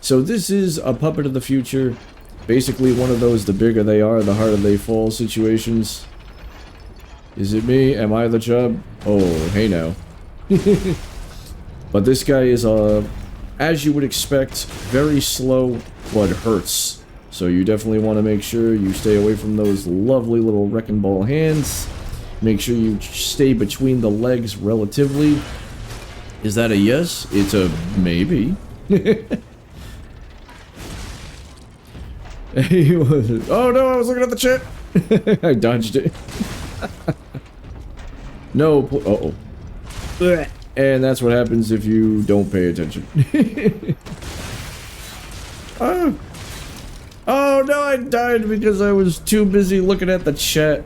So this is a Puppet of the Future. Basically one of those the bigger they are, the harder they fall situations. Is it me? Am I the chub? Oh, hey now. But this guy is, as you would expect, very slow, but hurts. So you definitely want to make sure you stay away from those lovely little wrecking ball hands. Make sure you stay between the legs relatively. Is that a yes? It's a maybe. Oh no, I was looking at the chat. I dodged it. No, uh-oh. And that's what happens if you don't pay attention. Oh. Oh no, I died because I was too busy looking at the chat.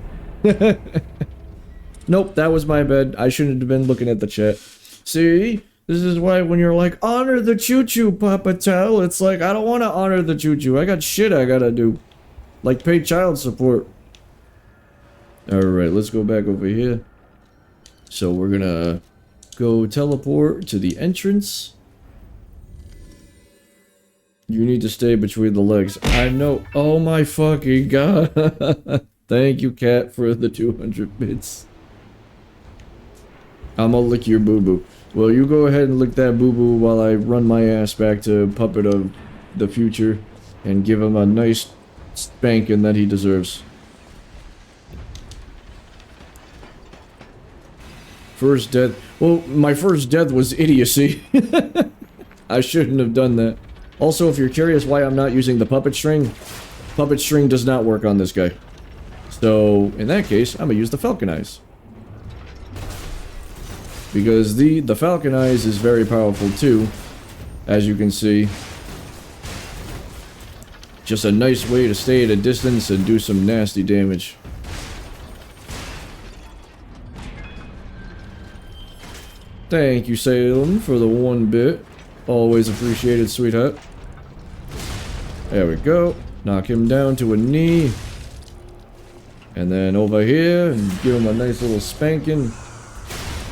Nope, that was my bad. I shouldn't have been looking at the chat. See? This is why when you're like, honor the choo-choo, Papa Tell, it's like, I don't want to honor the choo-choo. I got shit I gotta do. Like pay child support. Alright, let's go back over here. So we're gonna go teleport to the entrance. You need to stay between the legs. I know. Oh my fucking god. Thank you, Cat, for the 200 bits. I'm gonna lick your boo-boo. Well, you go ahead and lick that boo-boo while I run my ass back to Puppet of the Future and give him a nice spanking that he deserves. First death. Well, my first death was idiocy. I shouldn't have done that. Also, if you're curious why I'm not using the puppet string does not work on this guy. So, in that case, I'm gonna use the Falcon Eyes. Because the Falcon Eyes is very powerful too, as you can see. Just a nice way to stay at a distance and do some nasty damage. Thank you, Salem, for the 1 bit. Always appreciated, sweetheart. There we go. Knock him down to a knee. And then over here, and give him a nice little spanking.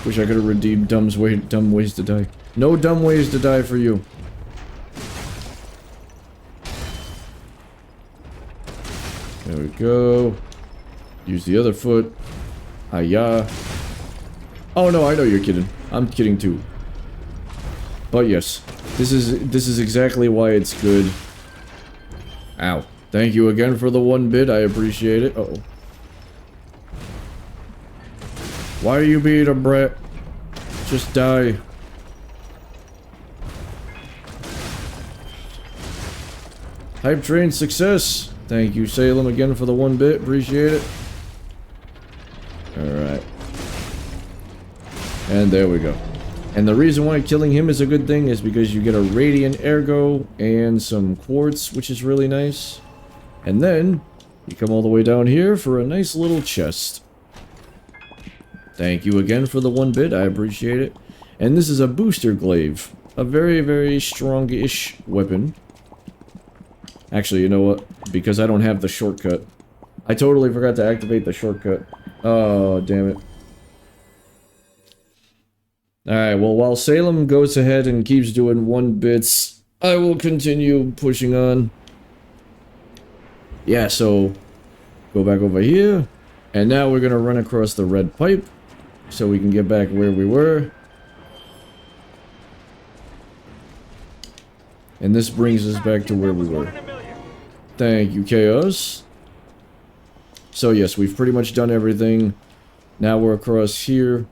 Wish I could have redeemed dumb ways to die. No dumb ways to die for you. There we go. Use the other foot. Hiya. Oh no, I know you're kidding. I'm kidding too. But yes, this is exactly why it's good. Ow. Thank you again for the 1 bit. I appreciate it. Uh-oh. Why are you being a brat? Just die. Hype train success. Thank you, Salem, again for the 1 bit. Appreciate it. Alright. And there we go. And the reason why killing him is a good thing is because you get a Radiant Ergo and some Quartz, which is really nice. And then, you come all the way down here for a nice little chest. Thank you again for the 1 bit, I appreciate it. And this is a Booster Glaive. A very, very strong-ish weapon. Actually, you know what? Because I don't have the shortcut. I totally forgot to activate the shortcut. Oh, damn it. Alright, well, while Salem goes ahead and keeps doing 1 bits, I will continue pushing on. Yeah, so, go back over here, and now we're gonna run across the red pipe, so we can get back where we were. And this brings us back to where we were. Thank you, Chaos. So yes, we've pretty much done everything. Now we're across here.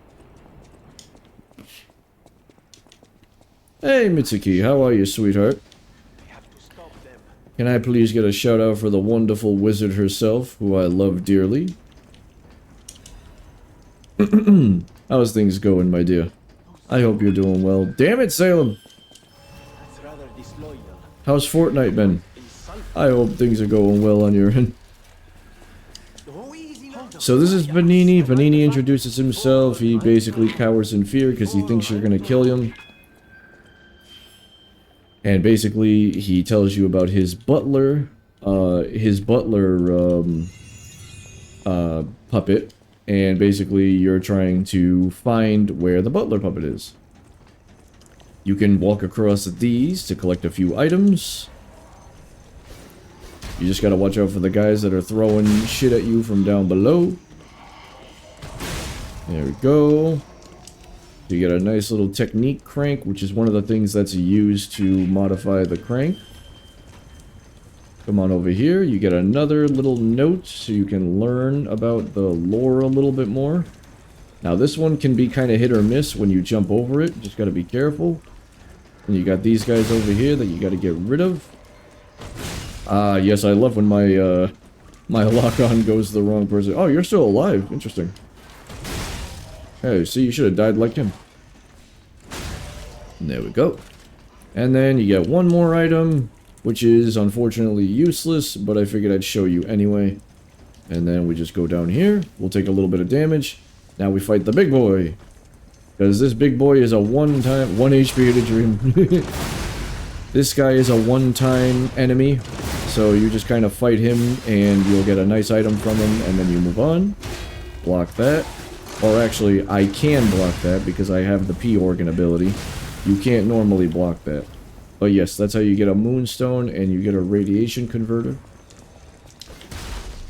Hey, Mitsuki, how are you, sweetheart? Can I please get a shout out for the wonderful wizard herself, who I love dearly? How's things going, my dear? I hope you're doing well. Damn it, Salem! How's Fortnite been? I hope things are going well on your end. So this is Vanini. Vanini introduces himself. He basically cowers in fear because he thinks you're gonna kill him. And basically, he tells you about his butler, puppet, and basically you're trying to find where the butler puppet is. You can walk across these to collect a few items. You just gotta watch out for the guys that are throwing shit at you from down below. There we go. You get a nice little technique crank, which is one of the things that's used to modify the crank. Come on over here. You get another little note so you can learn about the lore a little bit more. Now this one can be kind of hit or miss when you jump over it. Just gotta be careful. And you got these guys over here that you gotta get rid of. Yes, I love when my, my lock-on goes to the wrong person. Oh, you're still alive. Interesting. Hey, see, you should have died like him. And there we go. And then you get one more item, which is unfortunately useless, but I figured I'd show you anyway. And then we just go down here. We'll take a little bit of damage. Now we fight the big boy. Because this big boy is a one HP hit a dream. This guy is a one-time enemy. So you just kind of fight him and you'll get a nice item from him and then you move on. Block that. Or actually, I can block that because I have the P-Organ ability. You can't normally block that. But yes, that's how you get a Moonstone and you get a Radiation Converter.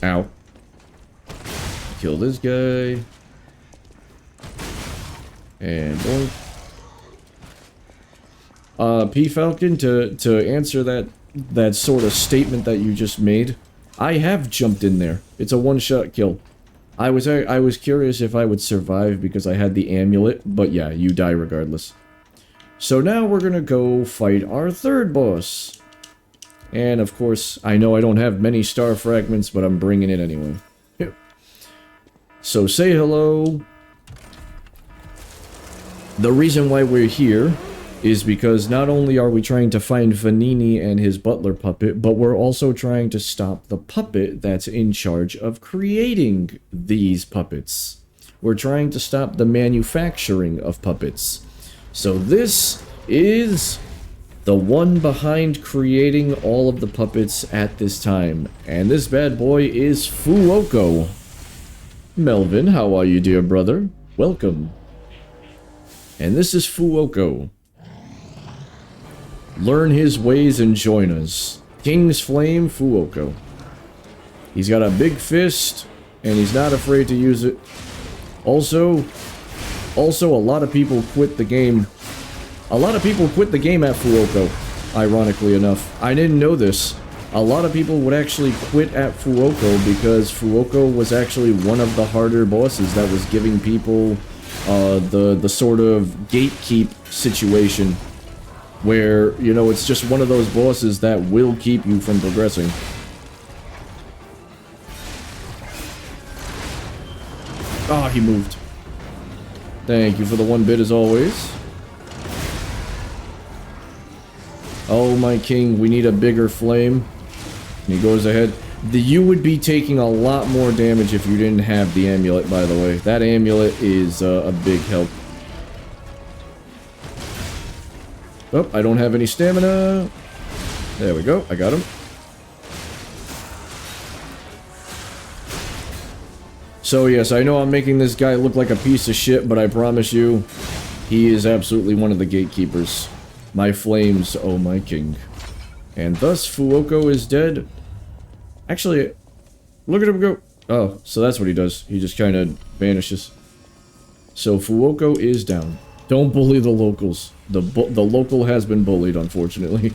Ow. Kill this guy. And boink. P-Falcon, to answer that sort of statement that you just made, I have jumped in there. It's a one-shot kill. I was curious if I would survive because I had the amulet, but yeah, you die regardless. So now we're gonna go fight our third boss. And of course, I know I don't have many star fragments, but I'm bringing it anyway. Here. So say hello. The reason why we're here is because not only are we trying to find Vanini and his butler puppet, but we're also trying to stop the puppet that's in charge of creating these puppets. We're trying to stop the manufacturing of puppets. So this is the one behind creating all of the puppets at this time. And this bad boy is Fuoko. Melvin, how are you, dear brother? Welcome. And this is Fuoko. Learn his ways and join us. King's Flame Fuoko. He's got a big fist, and he's not afraid to use it. Also, a lot of people quit the game. A lot of people quit the game at Fuoko, ironically enough. I didn't know this. A lot of people would actually quit at Fuoko because Fuoko was actually one of the harder bosses that was giving people the sort of gatekeep situation. Where, you know, it's just one of those bosses that will keep you from progressing. Ah, he moved. Thank you for the 1 bit as always. Oh, my king, we need a bigger flame. And he goes ahead. You would be taking a lot more damage if you didn't have the amulet, by the way. That amulet is a big help. Oh, I don't have any stamina. There we go. I got him. So yes, I know I'm making this guy look like a piece of shit, but I promise you, he is absolutely one of the gatekeepers. My flames, oh my king. And thus, Fuoko is dead. Actually, look at him go. Oh, so that's what he does. He just kind of vanishes. So Fuoko is down. Don't bully the locals. The local has been bullied, unfortunately.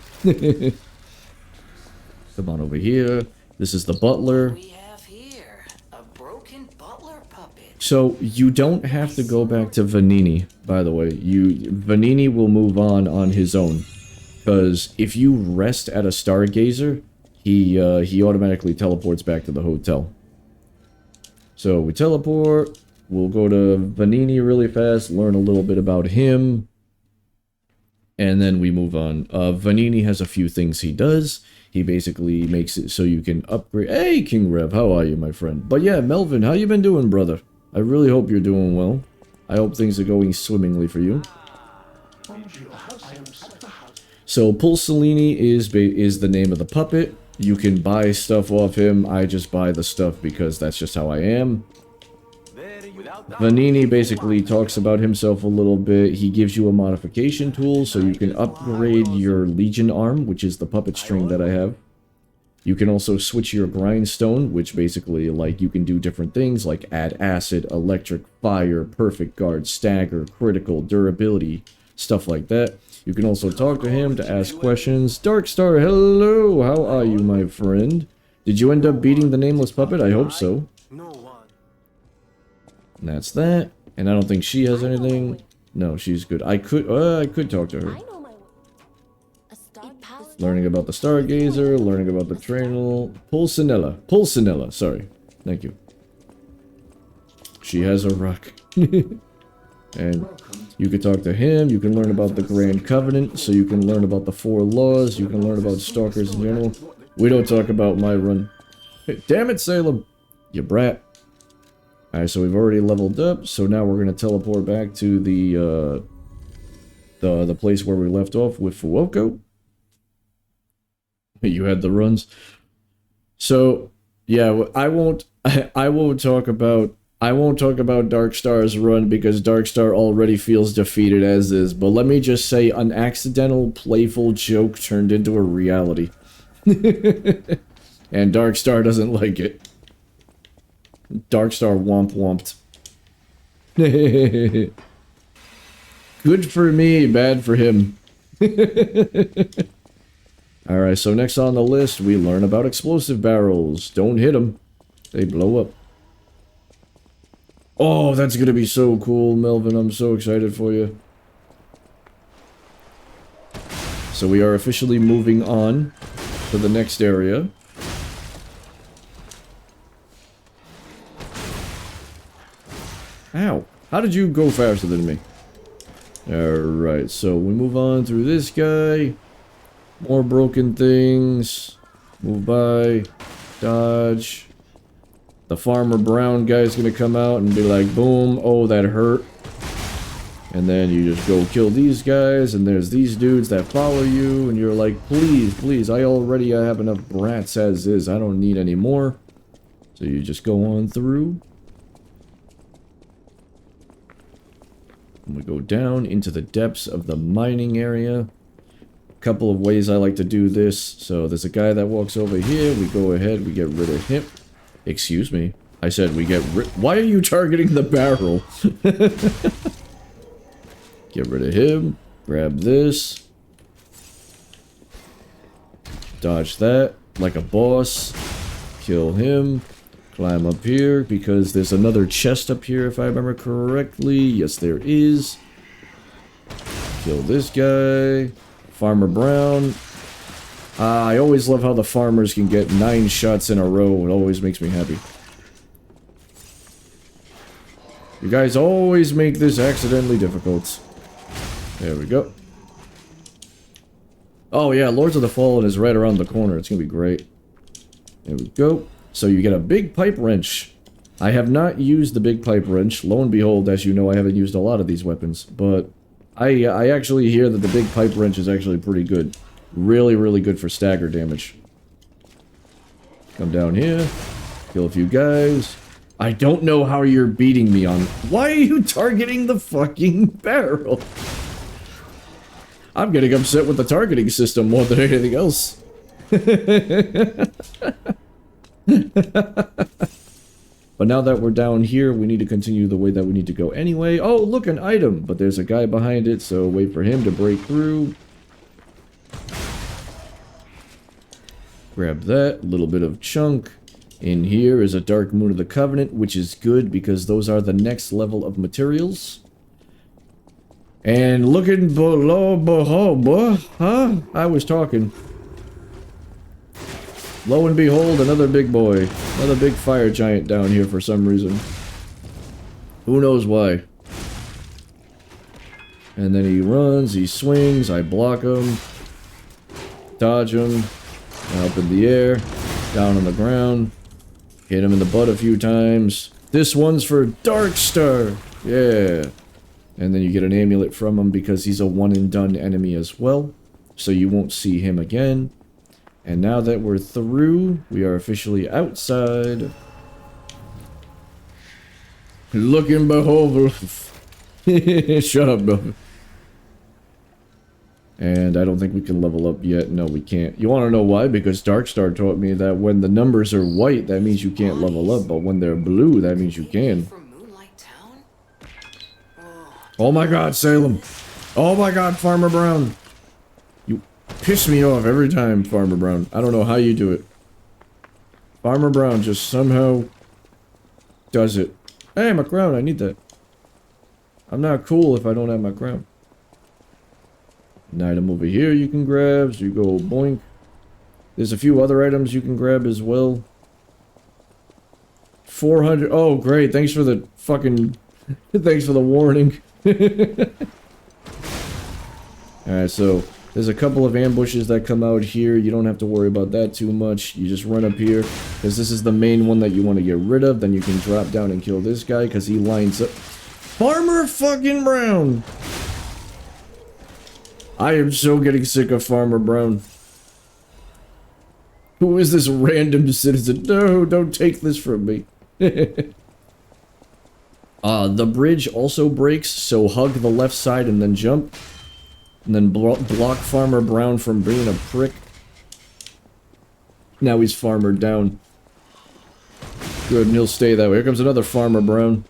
Come on over here. This is the butler. We have here a broken butler puppet. So you don't have to go back to Vanini, by the way. Vanini will move on his own, because if you rest at a stargazer, he automatically teleports back to the hotel. So we teleport. We'll go to Vanini really fast, learn a little bit about him, and then we move on. Vanini has a few things he does. He basically makes it so you can upgrade. Hey, King Rev, how are you, my friend? But yeah, Melvin, how you been doing, brother? I really hope you're doing well. I hope things are going swimmingly for you. So Pulsolini is the name of the puppet. You can buy stuff off him. I just buy the stuff because that's just how I am. Vanini basically talks about himself a little bit. He gives you a modification tool so you can upgrade your Legion arm, which is the puppet string that I have. You can also switch your grindstone, which basically, like, you can do different things like add acid, electric, fire, perfect guard, stagger, critical, durability, stuff like that. You can also talk to him to ask questions. Darkstar, hello! How are you, my friend? Did you end up beating the nameless puppet? I hope so. And that's that. And I don't think she has anything. No, she's good. I could talk to her. Learning about the Stargazer, learning about the Trainal. Pulcinella, sorry. Thank you. She has a rock. And you can talk to him, you can learn about the Grand Covenant, so you can learn about the 4 laws, you can learn about Stalkers in general. We don't talk about my run. Hey, damn it, Salem! You brat. Alright, so we've already leveled up, so now we're going to teleport back to the place where we left off with Fuoko. You had the runs. So, yeah, I won't talk about Darkstar's run because Darkstar already feels defeated as is, but let me just say an accidental playful joke turned into a reality. And Darkstar doesn't like it. Darkstar womped. Good for me, bad for him. Alright, so next on the list, we learn about explosive barrels. Don't hit them. They blow up. Oh, that's gonna be so cool, Melvin. I'm so excited for you. So we are officially moving on to the next area. Ow. How did you go faster than me? Alright, so we move on through this guy. More broken things. Move by. Dodge. The Farmer Brown guy's gonna come out and be like, boom, oh, that hurt. And then you just go kill these guys, and there's these dudes that follow you, and you're like, please, please, I have enough brats as is, I don't need any more. So you just go on through. And we go down into the depths of the mining area. A couple of ways I like to do this. So there's a guy that walks over here, we go ahead, we get rid of him. Excuse me, I said we get rid— why are you targeting the barrel? Get rid of him. Grab this. Dodge that like a boss. Kill him. Climb up here because there's another chest up here if I remember correctly. Yes, there is. Kill this guy. Farmer Brown. I always love how the farmers can get 9 shots in a row. It always makes me happy. You guys always make this accidentally difficult. There we go. Oh yeah, Lords of the Fallen is right around the corner. It's gonna be great. There we go. So you get a big pipe wrench. I have not used the big pipe wrench. Lo and behold, as you know, I haven't used a lot of these weapons. But I actually hear that the big pipe wrench is actually pretty good. Really, really good for stagger damage. Come down here. Kill a few guys. I don't know how you're beating me on— why are you targeting the fucking barrel? I'm getting upset with the targeting system more than anything else. But now that we're down here, we need to continue the way that we need to go anyway. Oh, look, an item! But there's a guy behind it, so wait for him to break through. Grab that, little bit of chunk. In here is a Dark Moon of the Covenant, which is good because those are the next level of materials. And looking below, huh? I was talking. Lo and behold, another big boy. Another big fire giant down here for some reason. Who knows why. And then he runs, he swings, I block him. Dodge him. Up in the air. Down on the ground. Hit him in the butt a few times. This one's for Darkstar. Yeah. And then you get an amulet from him because he's a one and done enemy as well. So you won't see him again. And now that we're through, we are officially outside. Looking behold. Shut up, bro. And I don't think we can level up yet. No, we can't. You want to know why? Because Darkstar taught me that when the numbers are white, that means you can't level up. But when they're blue, that means you can. Oh my god, Salem. Oh my god, Farmer Brown. You piss me off every time, Farmer Brown. I don't know how you do it. Farmer Brown just somehow does it. Hey, my crown, I need that. I'm not cool if I don't have my crown. An item over here you can grab, so you go boink. There's a few other items you can grab as well. 400. Oh, great. Thanks for the fucking... thanks for the warning. Alright, so there's a couple of ambushes that come out here. You don't have to worry about that too much. You just run up here, because this is the main one that you want to get rid of. Then you can drop down and kill this guy, because he lines up. Farmer fucking Brown! I am so getting sick of Farmer Brown. Who is this random citizen? No, don't take this from me. The bridge also breaks, so hug the left side and then jump. And then block Farmer Brown from being a prick. Now he's farmered down. Good, and he'll stay that way. Here comes another Farmer Brown.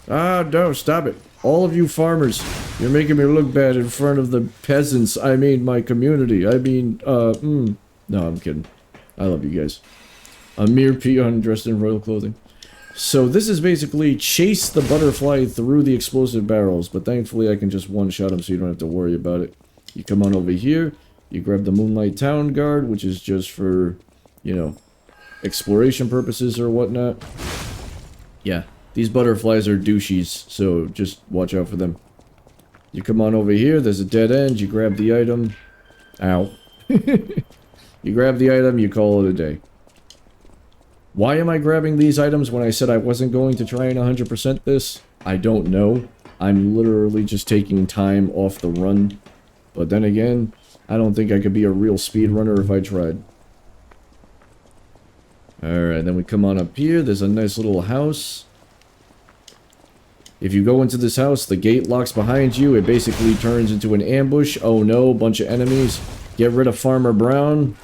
Ah, no, stop it. All of you farmers, you're making me look bad in front of the peasants. I mean, my community. I mean, No, I'm kidding. I love you guys. A mere peon dressed in royal clothing. So this is basically chase the butterfly through the explosive barrels, but thankfully I can just one-shot him so you don't have to worry about it. You come on over here, you grab the Moonlight Town Guard, which is just for, you know, exploration purposes or whatnot. Yeah, these butterflies are douchies, so just watch out for them. You come on over here, there's a dead end, you grab the item. Ow. You grab the item, you call it a day. Why am I grabbing these items when I said I wasn't going to try and 100% this? I don't know. I'm literally just taking time off the run. But then again, I don't think I could be a real speedrunner if I tried. Alright, then we come on up here. There's a nice little house. If you go into this house, the gate locks behind you. It basically turns into an ambush. Oh no, bunch of enemies. Get rid of Farmer Brown.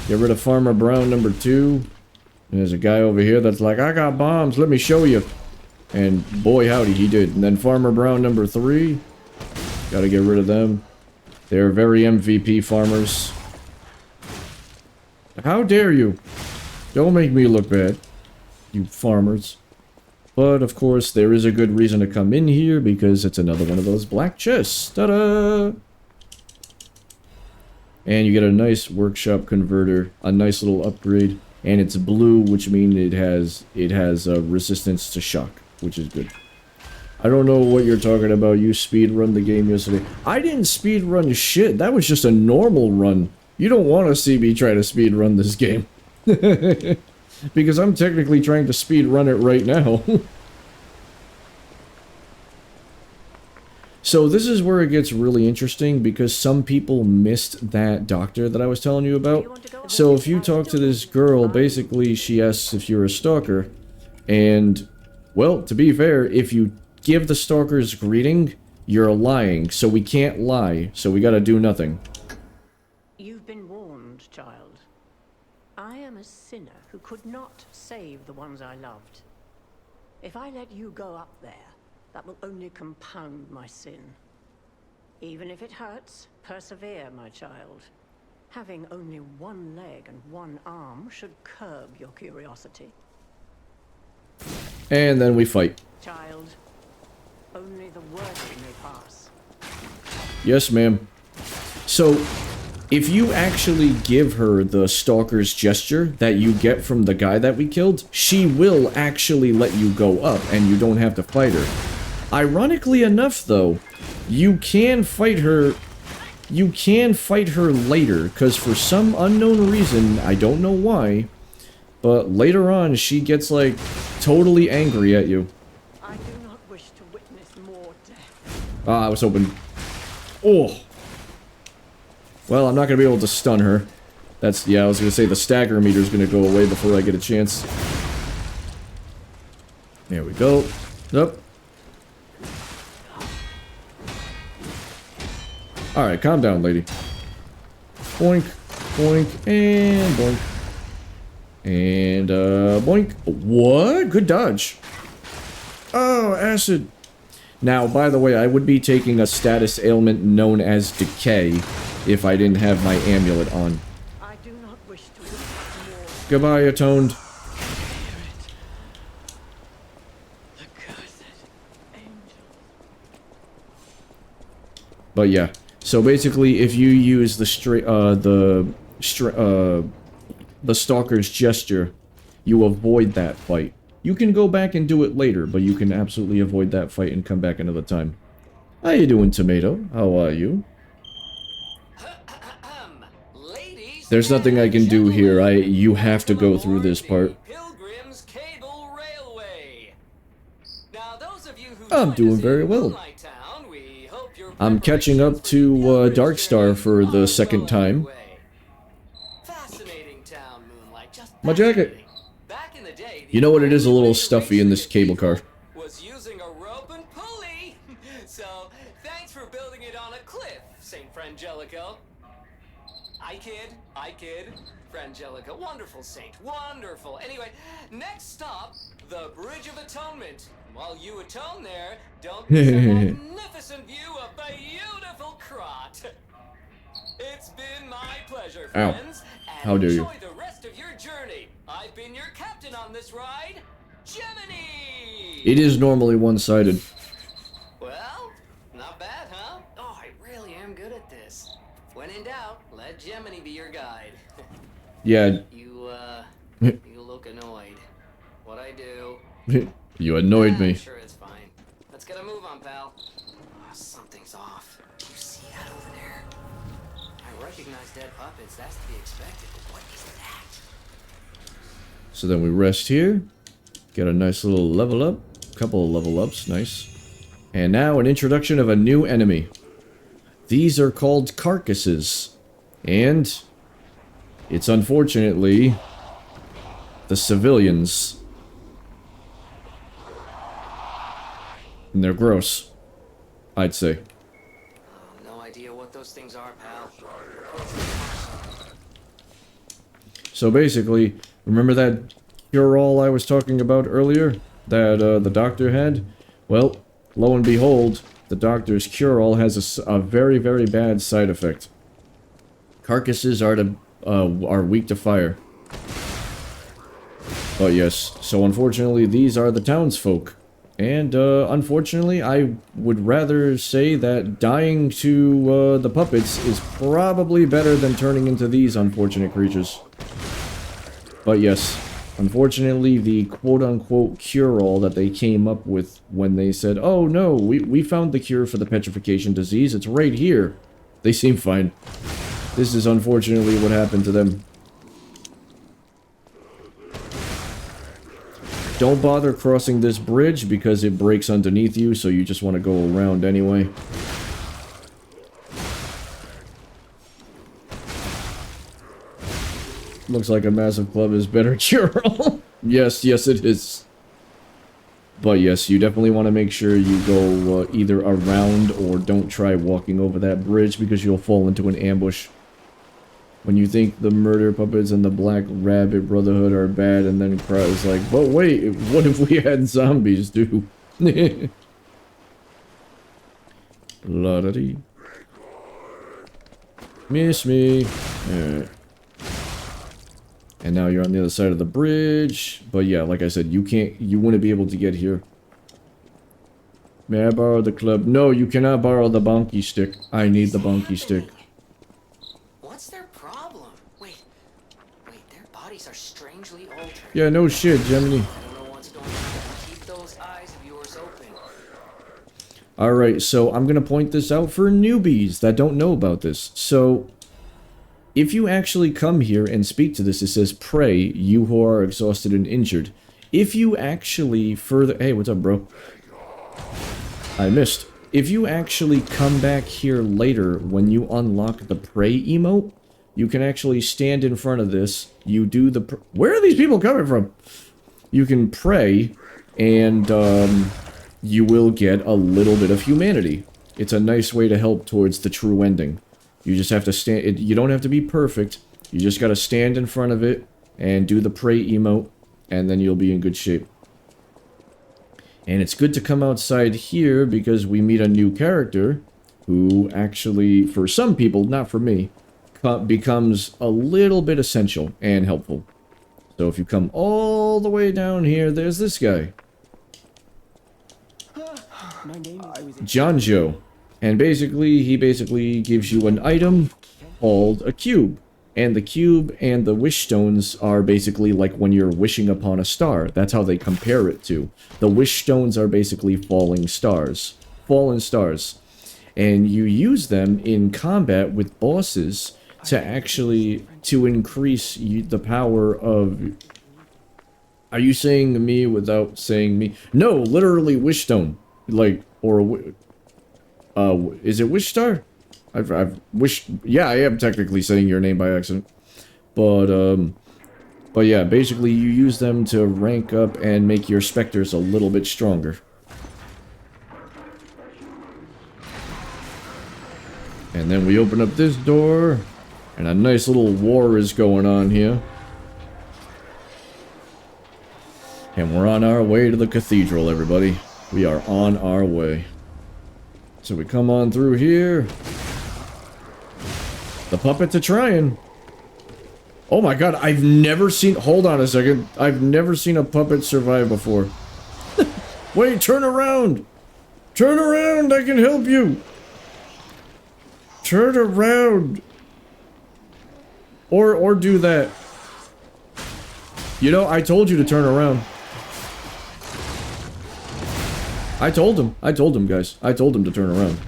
Get rid of Farmer Brown number 2. And there's a guy over here that's like, I got bombs, let me show you. And boy howdy, he did. And then Farmer Brown number 3. Gotta get rid of them. They're very MVP farmers. How dare you? Don't make me look bad, you farmers. But, of course, there is a good reason to come in here, because it's another one of those black chests. Ta-da! And you get a nice workshop converter, a nice little upgrade. And it's blue, which means it has resistance to shock, which is good. I don't know what you're talking about. You speedrun the game yesterday. I didn't speedrun shit. That was just a normal run. You don't want to see me try to speedrun this game. Because I'm technically trying to speedrun it right now. So this is where it gets really interesting, because some people missed that doctor that I was telling you about. So if you talk to this girl, basically she asks if you're a stalker. And, well, to be fair, if you give the stalker's greeting, you're lying. So we can't lie, so we gotta do nothing. You've been warned, child. I am a sinner who could not save the ones I loved. If I let you go up there, that will only compound my sin. Even if it hurts, persevere, my child. Having only one leg and one arm should curb your curiosity. And then we fight. Child, only the worthy may pass. Yes, ma'am. So, if you actually give her the stalker's gesture that you get from the guy that we killed, she will actually let you go up, and you don't have to fight her. Ironically enough, though, you can fight her later, because for some unknown reason, I don't know why, but later on she gets, like, totally angry at you. I do not wish to witness more death. Ah, I was hoping. Oh! Well, I'm not gonna be able to stun her. That's, yeah, I was gonna say the stagger meter's gonna go away before I get a chance. There we go. Nope. Alright, calm down, lady. Boink, boink, and boink. And, boink. What? Good dodge. Oh, acid. Now, by the way, I would be taking a status ailment known as decay if I didn't have my amulet on. I do not wish to witness more. Goodbye, Atoned. The cursed angel. But yeah. So basically, if you use the stalker's gesture, you avoid that fight. You can go back and do it later, but you can absolutely avoid that fight and come back another time. How you doing, Tomato? How are you? There's nothing I can do here. You have to go through this part. I'm doing very well. I'm catching up to Darkstar for the second time. My jacket. You know what? It is a little stuffy in this cable car. Was using a rope and pulley. So thanks for building it on a cliff, Saint Frangelico. I kid. Frangelica, wonderful saint, wonderful. Anyway, next stop, the Bridge of Atonement. While you atone there, don't miss a magnificent view of beautiful Krot. It's been my pleasure, friends. How dare you? Enjoy the rest of your journey. I've been your captain on this ride, Gemini. It is normally one-sided. Well, not bad, huh? Oh, I really am good at this. When in doubt, let Gemini be your guide. Yeah. You look annoyed. What I do? You annoyed me. Sure, it's fine. Let's get a move on, pal. Oh, something's off. puppets, that's to be expected, but what is that? So then we rest here. Get a nice little level up. Couple of level ups, nice. And now an introduction of a new enemy. These are called carcasses. And it's unfortunately the civilians. And they're gross, I'd say. No idea what those things are, pal. So basically, remember that cure-all I was talking about earlier? That the doctor had? Well, lo and behold, the doctor's cure-all has a very, very bad side effect. Carcasses are weak to fire. But yes, so unfortunately these are the townsfolk. And unfortunately I would rather say that dying to the puppets is probably better than turning into these unfortunate creatures. But yes, unfortunately the quote-unquote cure-all that they came up with when they said, oh no, we found the cure for the petrification disease, it's right here. They seem fine. This is unfortunately what happened to them. Don't bother crossing this bridge because it breaks underneath you, so you just want to go around anyway. Looks like a massive club is better cure-all. Yes, it is. But yes, you definitely want to make sure you go either around or don't try walking over that bridge because you'll fall into an ambush. When you think the murder puppets and the Black Rabbit Brotherhood are bad, and then Kra is like, but wait, what if we had zombies too? La-da-dee. Miss me. Alright. And now you're on the other side of the bridge. But yeah, like I said, you wouldn't be able to get here. May I borrow the club? No, you cannot borrow the bonky stick. I need the bonky stick. What's their problem? Wait, their bodies are strangely altered. Yeah, no shit, Gemini. I don't know what's going on. Keep those eyes of yours open. Alright, so I'm gonna point this out for newbies that don't know about this. So, if you actually come here and speak to this, it says, pray, you who are exhausted and injured. If you actually further... Hey, what's up, bro? I missed. If you actually come back here later when you unlock the pray emote, you can actually stand in front of this. You do the... Where are these people coming from? You can pray, and you will get a little bit of humanity. It's a nice way to help towards the true ending. You just have to stand... You don't have to be perfect. You just gotta stand in front of it and do the pray emote, and then you'll be in good shape. And it's good to come outside here because we meet a new character who actually, for some people, not for me, becomes a little bit essential and helpful. So if you come all the way down here, there's this guy. Janjo. And basically, he basically gives you an item called a cube. And the cube and the wish stones are basically like when you're wishing upon a star. That's how they compare it to. The wish stones are basically falling stars. Fallen stars. And you use them in combat with bosses to actually, to increase the power of... Are you saying me without saying me? No, literally wish stone. Like, or... is it Wish Star? I've wished... Yeah, I am technically saying your name by accident. But yeah, basically you use them to rank up and make your specters a little bit stronger. And then we open up this door, and a nice little war is going on here. And we're on our way to the cathedral, everybody. We are on our way. So we come on through here. The puppets are trying. Oh my god, I've never seen... Hold on a second. I've never seen a puppet survive before. Wait, turn around! Turn around, I can help you! Turn around! Or do that. You know, I told you to turn around. I told him, guys. I told him to turn around.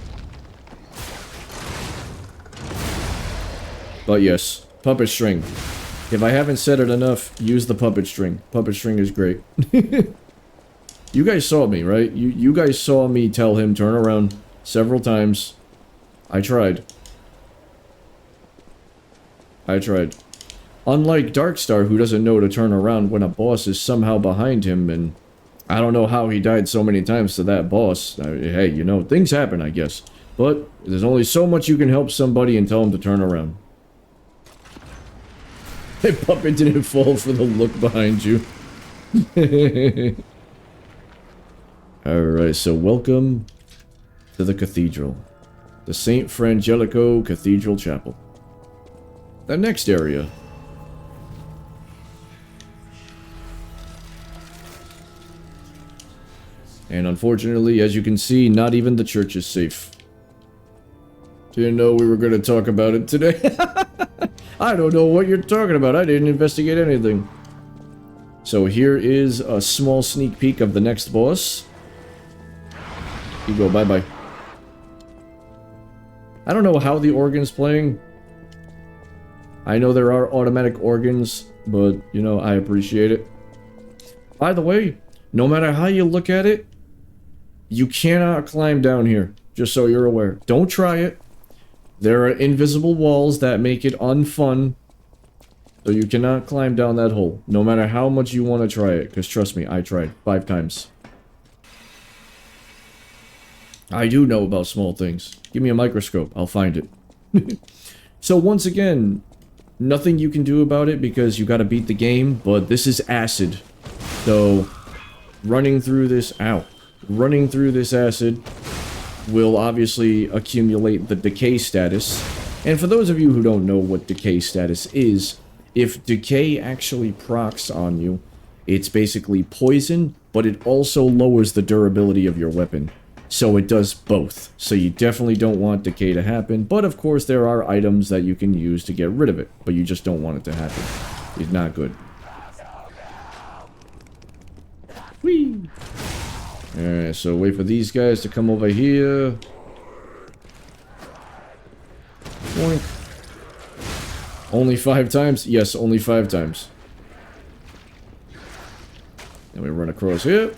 But yes, puppet string. If I haven't said it enough, use the puppet string. Puppet string is great. You guys saw me, right? You guys saw me tell him turn around several times. I tried. I tried. Unlike Darkstar, who doesn't know to turn around when a boss is somehow behind him, and I don't know how he died so many times to that boss. Hey, you know, things happen, I guess. But there's only so much you can help somebody and tell them to turn around. The puppet didn't fall for the look behind you. Alright, so welcome to the cathedral. The St. Frangelico Cathedral Chapel. The next area. And unfortunately, as you can see, not even the church is safe. Didn't know we were going to talk about it today. I don't know what you're talking about. I didn't investigate anything. So here is a small sneak peek of the next boss. You go, bye-bye. I don't know how the organ's playing. I know there are automatic organs, but, you know, I appreciate it. By the way, no matter how you look at it, you cannot climb down here, just so you're aware. Don't try it. There are invisible walls that make it unfun, so you cannot climb down that hole, no matter how much you want to try it, because trust me, I tried 5 times. I do know about small things. Give me a microscope, I'll find it. So once again, nothing you can do about it because you gotta beat the game, but this is acid. So, running through this acid will obviously accumulate the decay status. And for those of you who don't know what decay status is, if decay actually procs on you, it's basically poison, but it also lowers the durability of your weapon. So it does both. So you definitely don't want decay to happen, but of course there are items that you can use to get rid of it, but you just don't want it to happen. It's not good. Whee! Alright, so wait for these guys to come over here. Boink. Only 5 times? Yes, only 5 times. Then we run across here.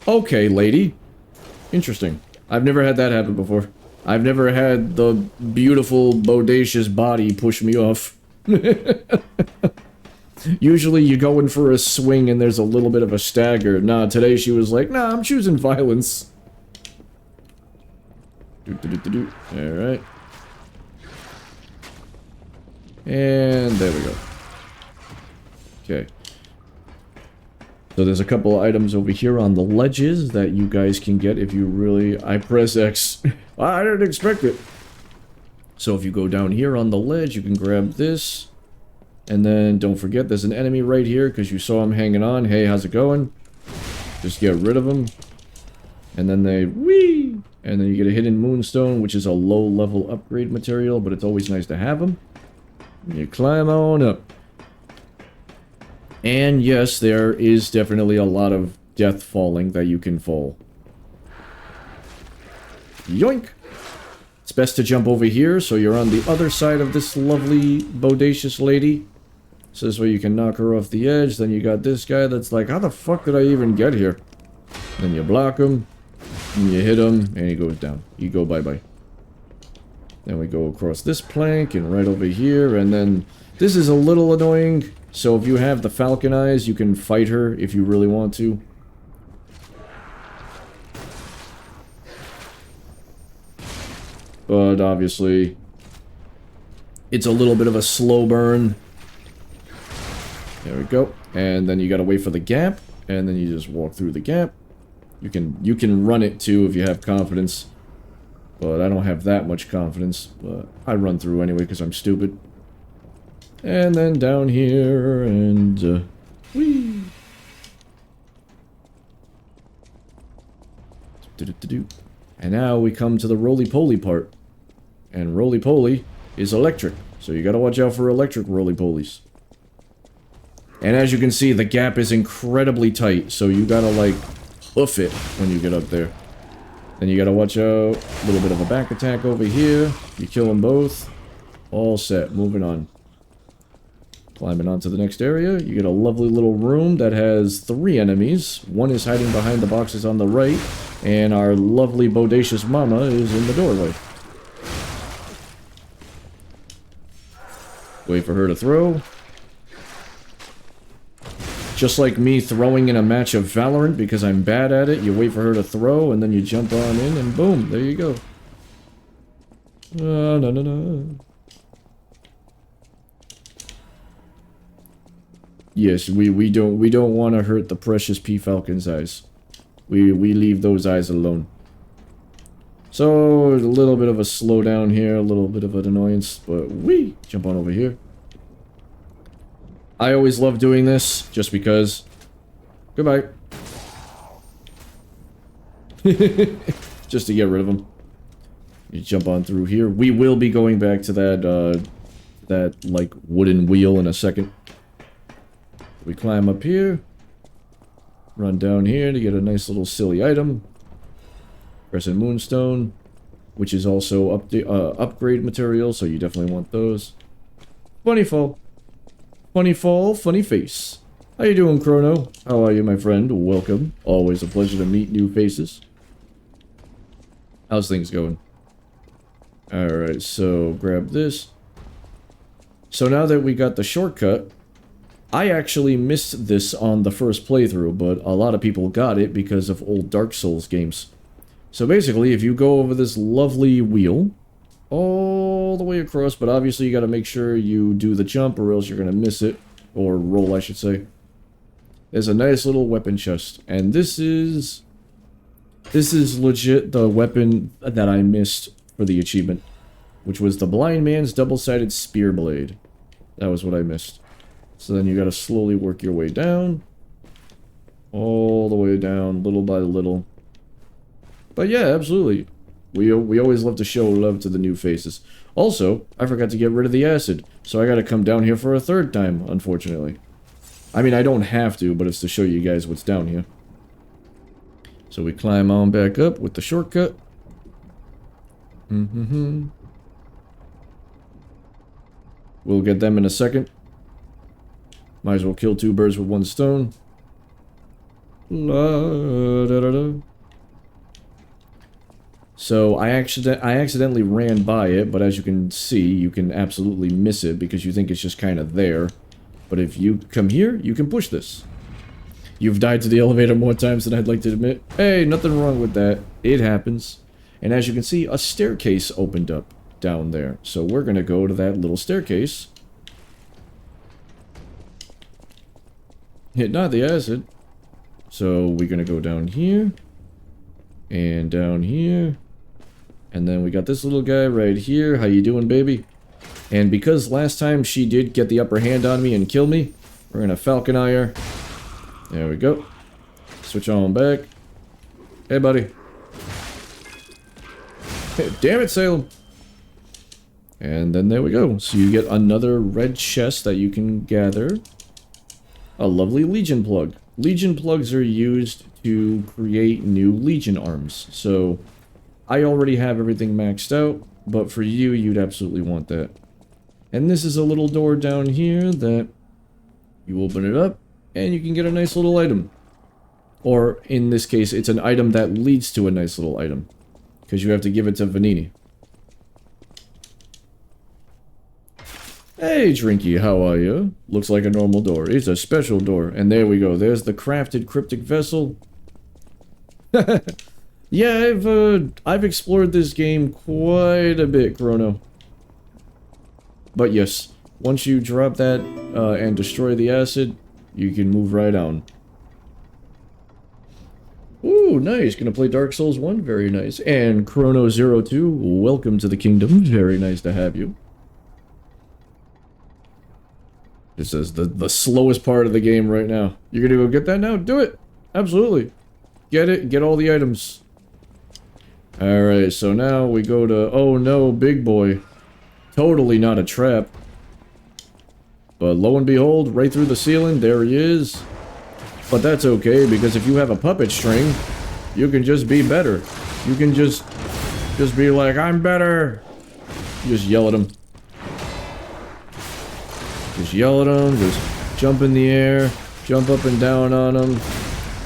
Okay, lady. Interesting. I've never had that happen before. I've never had the beautiful, bodacious body push me off. Usually you go in for a swing and there's a little bit of a stagger. Nah, today she was like, nah, I'm choosing violence. Alright. And there we go. Okay. So there's a couple of items over here on the ledges that you guys can get if you really... I press X. I didn't expect it. So if you go down here on the ledge, you can grab this. And then don't forget there's an enemy right here because you saw him hanging on. Hey, how's it going? Just get rid of him. And then they... Whee! And then you get a hidden moonstone, which is a low-level upgrade material, but it's always nice to have them. And you climb on up. And yes, there is definitely a lot of death falling that you can fall. Yoink! It's best to jump over here so you're on the other side of this lovely, bodacious lady. So this way you can knock her off the edge. Then you got this guy that's like, how the fuck did I even get here? Then you block him, and you hit him, and he goes down. You go bye-bye. Then we go across this plank and right over here, and then this is a little annoying. So if you have the falcon eyes, you can fight her if you really want to. But obviously, it's a little bit of a slow burn. There we go. And then you gotta wait for the gap, and then you just walk through the gap. You can run it too if you have confidence. But I don't have that much confidence. But I run through anyway because I'm stupid. And then down here, and whee! And now we come to the roly-poly part. And roly-poly is electric. So you gotta watch out for electric roly-polies. And as you can see, the gap is incredibly tight. So you gotta, like, hoof it when you get up there. Then you gotta watch out. A little bit of a back attack over here. You kill them both. All set. Moving on. Climbing onto the next area. You get a lovely little room that has 3 enemies. One is hiding behind the boxes on the right. And our lovely bodacious mama is in the doorway. Wait for her to throw. Just like me throwing in a match of Valorant because I'm bad at it, you wait for her to throw and then you jump on in and boom, there you go. No. Yes, we don't want to hurt the precious P Falcon's eyes. We leave those eyes alone. So a little bit of a slowdown here, a little bit of an annoyance, but we jump on over here. I always love doing this, just because. Goodbye. Just to get rid of them. You jump on through here. We will be going back to that, like, wooden wheel in a second. We climb up here. Run down here to get a nice little silly item. Crescent Moonstone, which is also upgrade material, so you definitely want those. Funny fall. Funny fall, funny face. How you doing, Chrono? How are you, my friend? Welcome. Always a pleasure to meet new faces. How's things going? Alright, so grab this. So now that we got the shortcut, I actually missed this on the first playthrough, but a lot of people got it because of old Dark Souls games. So basically, if you go over this lovely wheel, all the way across, but obviously you gotta make sure you do the jump or else you're gonna miss it. Or roll, I should say. There's a nice little weapon chest, and this is legit the weapon that I missed for the achievement, which was the blind man's double-sided spear blade. That was what I missed. So then you gotta slowly work your way down. All the way down, little by little. But yeah, absolutely. We always love to show love to the new faces. Also, I forgot to get rid of the acid, so I gotta come down here for a 3rd time, unfortunately. I mean, I don't have to, but it's to show you guys what's down here. So we climb on back up with the shortcut. We'll get them in a second. Might as well kill 2 birds with 1 stone. La da da da. So I accidentally ran by it, but as you can see, you can absolutely miss it because you think it's just kind of there. But if you come here, you can push this. You've died to the elevator more times than I'd like to admit. Hey, nothing wrong with that. It happens. And as you can see, a staircase opened up down there. So we're going to go to that little staircase. Hit not the acid. So we're going to go down here. And down here. And then we got this little guy right here. How you doing, baby? And because last time she did get the upper hand on me and kill me, we're going to Falcon Eye her. There we go. Switch on back. Hey, buddy. Hey, damn it, Salem. And then there we go. So you get another red chest that you can gather. A lovely Legion plug. Legion plugs are used to create new Legion arms. So I already have everything maxed out, but for you, you'd absolutely want that. And this is a little door down here that you open it up, and you can get a nice little item. Or, in this case, it's an item that leads to a nice little item. Because you have to give it to Vanini. Hey, Drinky, how are you? Looks like a normal door. It's a special door. And there we go. There's the crafted cryptic vessel. Yeah, I've explored this game quite a bit, Chrono. But yes, once you drop that and destroy the acid, you can move right on. Ooh, nice. Gonna play Dark Souls 1? Very nice. And Chrono02, welcome to the kingdom. Very nice to have you. This is the slowest part of the game right now. You're gonna go get that now? Do it! Absolutely. Get it, get all the items. Alright, so now we go to... Oh no, big boy. Totally not a trap. But lo and behold, right through the ceiling, there he is. But that's okay, because if you have a puppet string, you can just be better. You can just be like, I'm better! You just yell at him. Just yell at them, just jump in the air, jump up and down on them,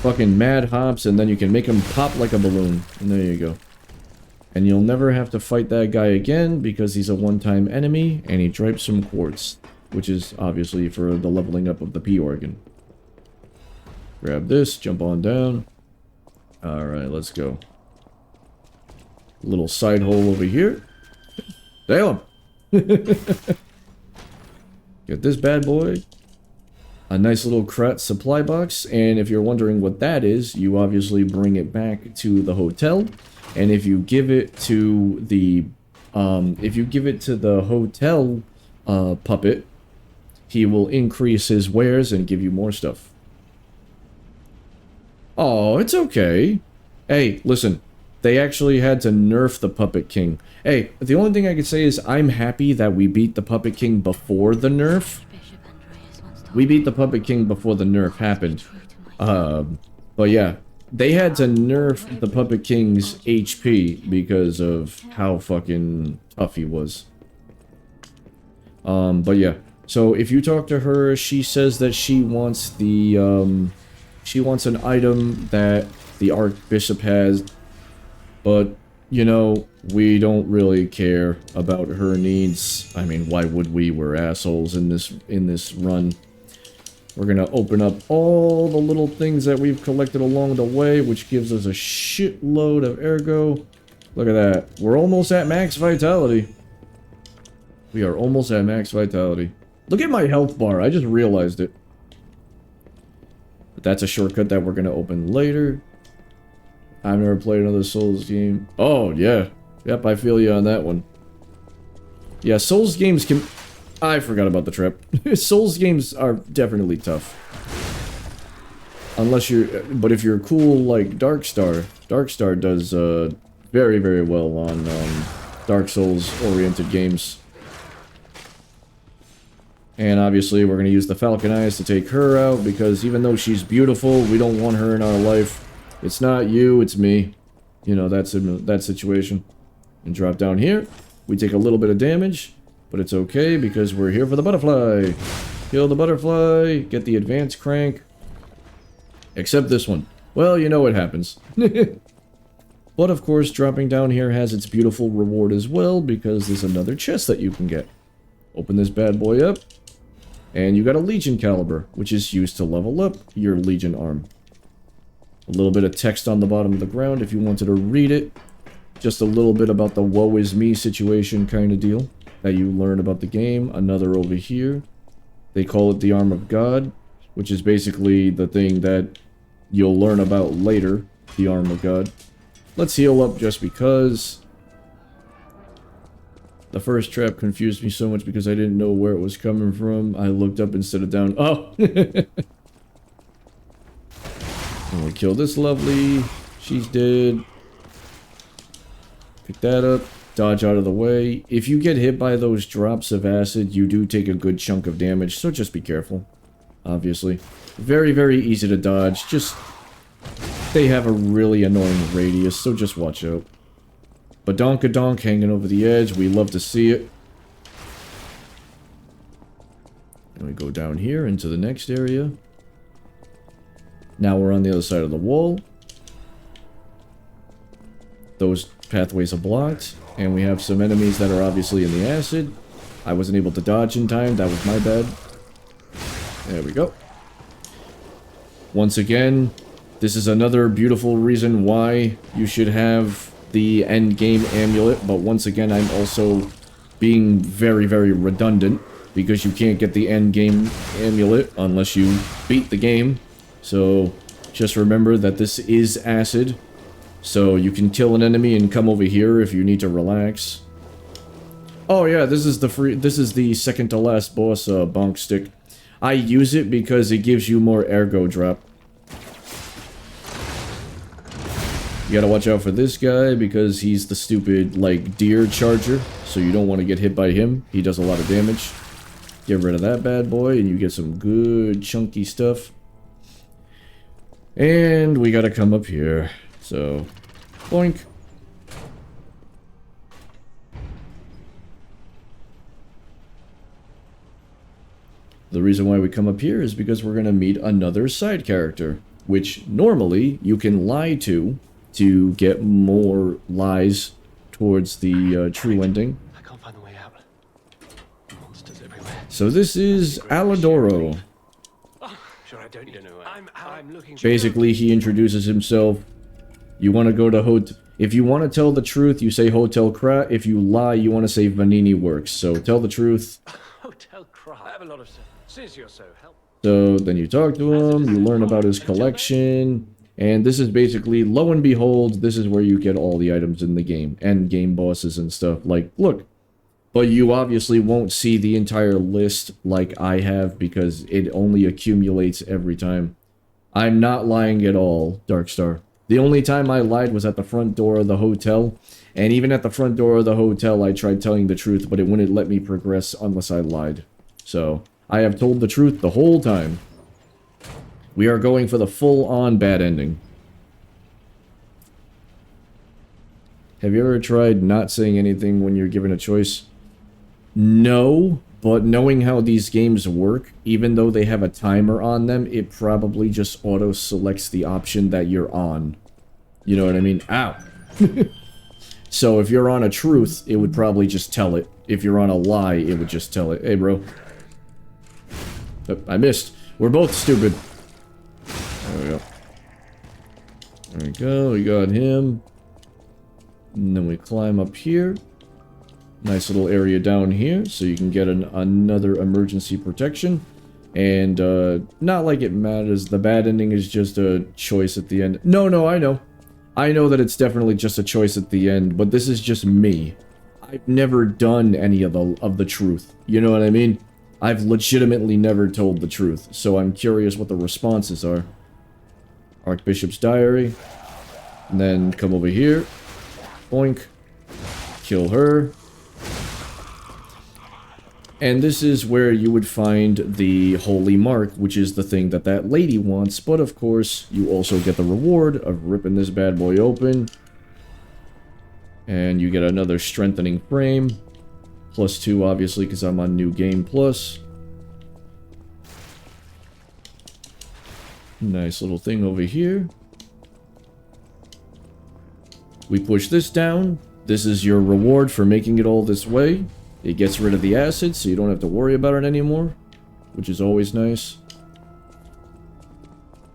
fucking mad hops, and then you can make them pop like a balloon. And there you go. And you'll never have to fight that guy again because he's a one-time enemy and he drops some quartz, which is obviously for the leveling up of the P organ. Grab this, jump on down. Alright, let's go. Little side hole over here. Damn! Get this bad boy. A nice little Krat supply box, and if you're wondering what that is, you obviously bring it back to the hotel. And if you give it to the, hotel puppet, he will increase his wares and give you more stuff. Oh, it's okay. Hey, listen, they actually had to nerf the Puppet King. Hey, the only thing I could say is I'm happy that we beat the Puppet King before the nerf. We beat the Puppet King before the nerf happened. But yeah. They had to nerf the Puppet King's HP because of how fucking tough he was. But yeah. So if you talk to her, she says that she wants the, she wants an item that the Archbishop has. But, you know, we don't really care about her needs. I mean, why would we? We're assholes in this run. We're gonna open up all the little things that we've collected along the way, which gives us a shitload of ergo. Look at that. We're almost at max vitality. We are almost at max vitality. Look at my health bar. I just realized it. But that's a shortcut that we're gonna open later. I've never played another Souls game. Oh, yeah. Yep, I feel you on that one. Yeah, Souls games can... I forgot about the trap. Souls games are definitely tough. Unless you're... But if you're cool like Darkstar, Darkstar does very, very well on Dark Souls-oriented games. And obviously we're going to use the Falcon Eyes to take her out, because even though she's beautiful, we don't want her in our life. It's not you, it's me. You know, that's that situation. And drop down here. We take a little bit of damage. But it's okay, because we're here for the butterfly. Kill the butterfly, get the advanced crank. Except this one. Well, you know what happens. But of course, dropping down here has its beautiful reward as well, because there's another chest that you can get. Open this bad boy up. And you got a Legion caliber, which is used to level up your Legion arm. A little bit of text on the bottom of the ground if you wanted to read it. Just a little bit about the woe is me situation kind of deal that you learn about the game. Another over here. They call it the Arm of God, which is basically the thing that you'll learn about later, the Arm of God. Let's heal up just because. The first trap confused me so much because I didn't know where it was coming from. I looked up instead of down. Oh! And we kill this lovely. She's dead. Pick that up. Dodge out of the way. If you get hit by those drops of acid, you do take a good chunk of damage, so just be careful. Obviously. Very, very easy to dodge. Just... they have a really annoying radius, so just watch out. Badonkadonk hanging over the edge. We love to see it. And we go down here into the next area. Now we're on the other side of the wall. Those pathways are blocked. And we have some enemies that are obviously in the acid. I wasn't able to dodge in time. That was my bad. There we go. Once again, this is another beautiful reason why you should have the end game amulet. But once again, I'm also being very, very redundant. Because you can't get the end game amulet unless you beat the game. So just remember that this is acid. So you can kill an enemy and come over here if you need to relax. Oh yeah, this is the second to last boss bonk stick. I use it because it gives you more ergo drop. You gotta watch out for this guy because he's the stupid like deer charger, so you don't want to get hit by him. He does a lot of damage. Get rid of that bad boy and you get some good chunky stuff. And we gotta come up here. So, boink. The reason why we come up here is because we're going to meet another side character, which normally you can lie to get more lies towards the true ending. I can't find the way out. Monsters everywhere. So this is Alidoro. Sure, I don't know. I'm looking. Basically, he introduces himself. You want to go to if you want to tell the truth, you say Hotel Krat. If you lie, you want to say Vanini Works. So tell the truth. Hotel Cry. I have a lot of since you're so helpful. So then you talk to him, you learn about his collection, and this is basically, lo and behold, this is where you get all the items in the game, and game bosses and stuff. Like, look. But you obviously won't see the entire list like I have, because it only accumulates every time. I'm not lying at all, Darkstar. The only time I lied was at the front door of the hotel, and even at the front door of the hotel I tried telling the truth, but it wouldn't let me progress unless I lied. So, I have told the truth the whole time. We are going for the full-on bad ending. Have you ever tried not saying anything when you're given a choice? No, but knowing how these games work, even though they have a timer on them, it probably just auto-selects the option that you're on. You know what I mean? Ow! So if you're on a truth, it would probably just tell it. If you're on a lie, it would just tell it. Hey, bro. I missed. We're both stupid. There we go. There we go. We got him. And then we climb up here. Nice little area down here, so you can get another emergency protection. And, not like it matters. The bad ending is just a choice at the end. No, I know. I know that it's definitely just a choice at the end, but this is just me. I've never done any of the truth. You know what I mean? I've legitimately never told the truth, so I'm curious what the responses are. Archbishop's Diary. And then come over here. Boink. Kill her. And this is where you would find the Holy Mark, which is the thing that that lady wants. But of course, you also get the reward of ripping this bad boy open. And you get another strengthening frame. +2, obviously, because I'm on New Game Plus. Nice little thing over here. We push this down. This is your reward for making it all this way. It gets rid of the acid, so you don't have to worry about it anymore, which is always nice.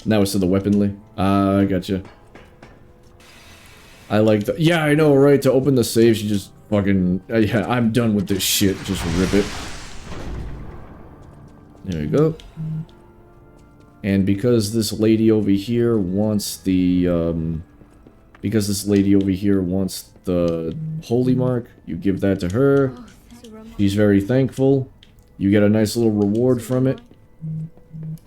Now it's to the weaponly. Ah, I gotcha. I like the... Yeah, I know, right? To open the saves, you just fucking... yeah, I'm done with this shit. Just rip it. There you go. And because this lady over here wants the, because this lady over here wants the Holy Mark, you give that to her. She's very thankful. You get a nice little reward from it.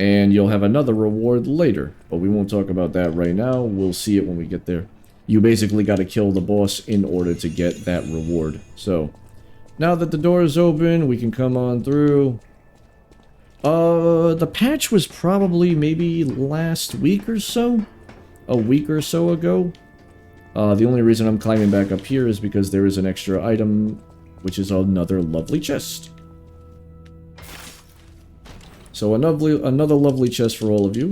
And you'll have another reward later. But we won't talk about that right now. We'll see it when we get there. You basically got to kill the boss in order to get that reward. So, now that the door is open, we can come on through. The patch was probably maybe last week or so? A week or so ago? The only reason I'm climbing back up here is because there is an extra item, which is another lovely chest. So another lovely chest for all of you.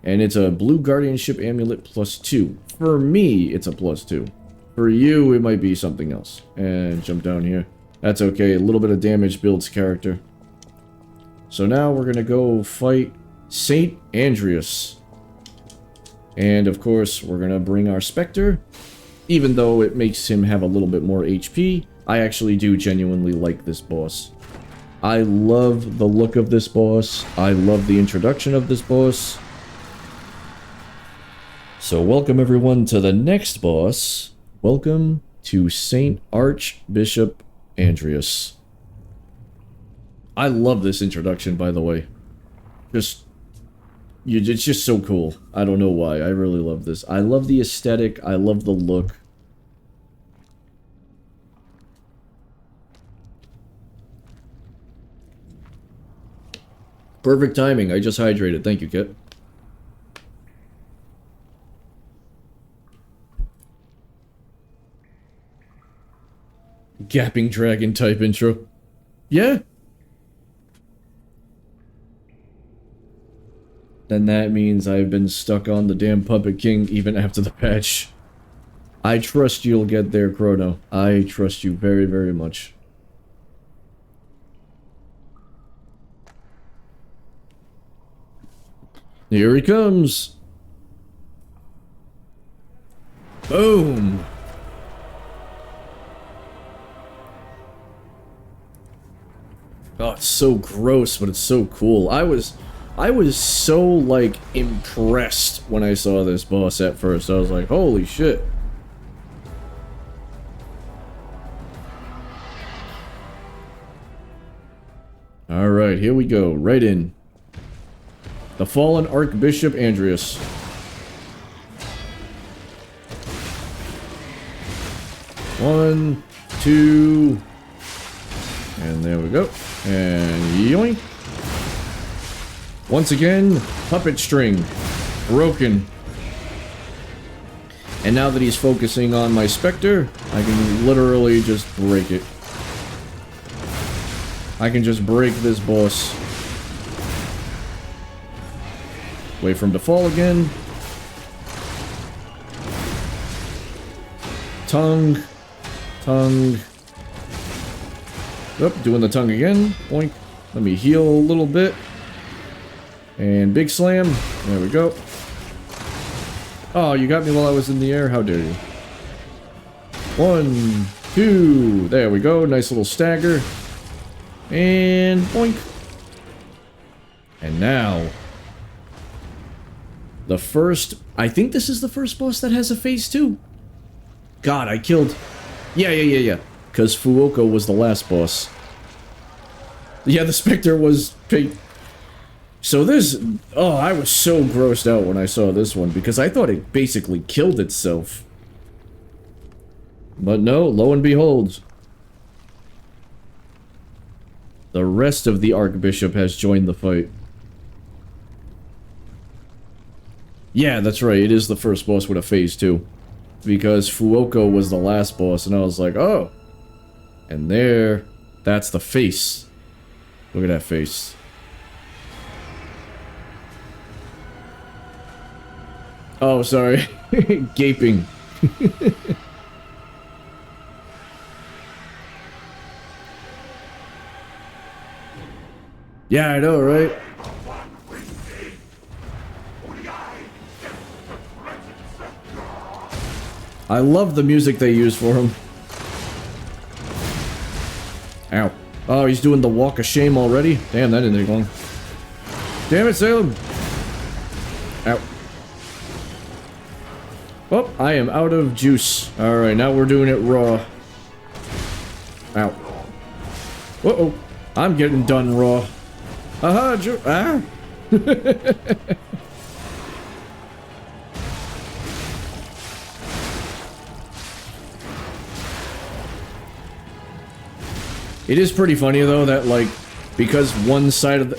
And it's a blue guardianship amulet +2. For me, it's a +2. For you, it might be something else. And jump down here. That's okay, a little bit of damage builds character. So now we're gonna go fight Saint Andreas. And of course, we're gonna bring our Spectre. Even though it makes him have a little bit more HP, I actually do genuinely like this boss. I love the look of this boss. I love the introduction of this boss. So welcome everyone to the next boss. Welcome to Saint Archbishop Andreas. I love this introduction, by the way. It's just so cool. I don't know why. I really love this. I love the aesthetic. I love the look. Perfect timing. I just hydrated. Thank you, Kit. Gapping dragon type intro. Yeah. then that means I've been stuck on the damn Puppet King even after the patch. I trust you'll get there, Chrono. I trust you very, very much. Here he comes! Boom! Oh, it's so gross, but it's so cool. I was so, like, impressed when I saw this boss at first. I was like, holy shit. Alright, here we go. Right in. The fallen Archbishop Andreas. One, two, and there we go. And yoink. Once again, puppet string. Broken. And now that he's focusing on my Spectre, I can literally just break it. I can just break this boss. Wait for him to fall again. Tongue. Tongue. Oop, doing the tongue again. Boink. Let me heal a little bit. And big slam. There we go. Oh, you got me while I was in the air? How dare you. 1, 2. There we go. Nice little stagger. And boink. And now, the first... I think this is the first boss that has a phase 2. God, I killed... Yeah. Because Fuoco was the last boss. Yeah, the Spectre was... So this... Oh, I was so grossed out when I saw this one, because I thought it basically killed itself. But no, lo and behold... The rest of the Archbishop has joined the fight. Yeah, that's right, it is the first boss with a phase 2. Because Fuoco was the last boss, and I was like, oh! And there, that's the face. Look at that face. Oh, sorry. Gaping. Yeah, I know, right? I love the music they use for him. Ow. Oh, he's doing the walk of shame already? Damn, that didn't take long. Damn it, Salem! Ow. Oh, I am out of juice. Alright, now we're doing it raw. Ow. Uh-oh. I'm getting done raw. Aha, ah! It is pretty funny though that like because one side of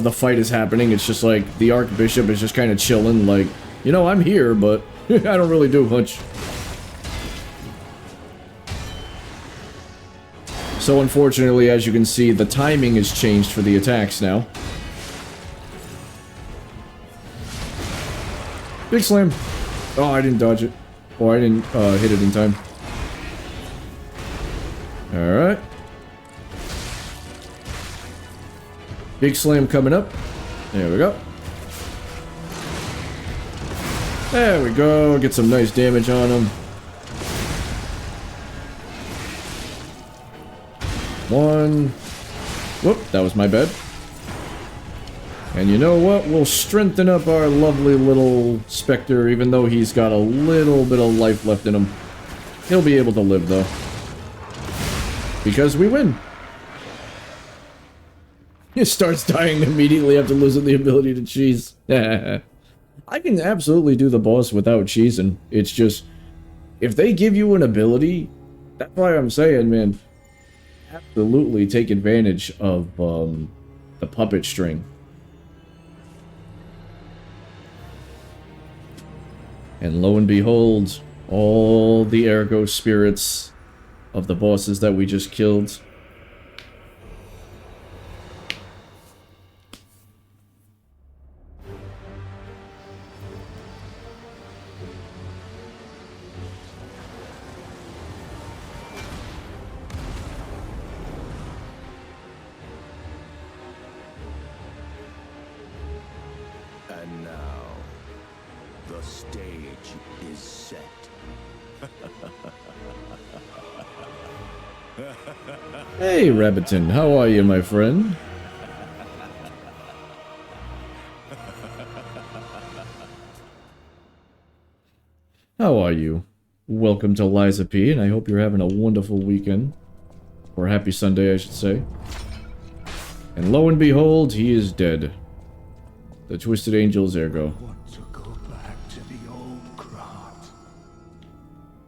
the fight is happening, it's just like the Archbishop is just kind of chilling, like, you know, I'm here, but I don't really do much. So unfortunately, as you can see, the timing has changed for the attacks now. Big slam. Oh, I didn't dodge it. Or I didn't hit it in time. Alright. Big slam coming up. There we go. There we go. Get some nice damage on him. One. Whoop, that was my bad. And you know what? We'll strengthen up our lovely little Spectre, even though he's got a little bit of life left in him. He'll be able to live, though. Because we win. He starts dying immediately after losing the ability to cheese. I can absolutely do the boss without cheesing. It's just, if they give you an ability, that's why I'm saying, man, absolutely take advantage of the puppet string. And lo and behold, all the ergo spirits of the bosses that we just killed. stage is set. Hey, Rabbiton, how are you, my friend? How are you? Welcome to Liza P, and I hope you're having a wonderful weekend. Or happy Sunday, I should say. And lo and behold, he is dead. The Twisted Angels, ergo. I want to go back to the old Krat.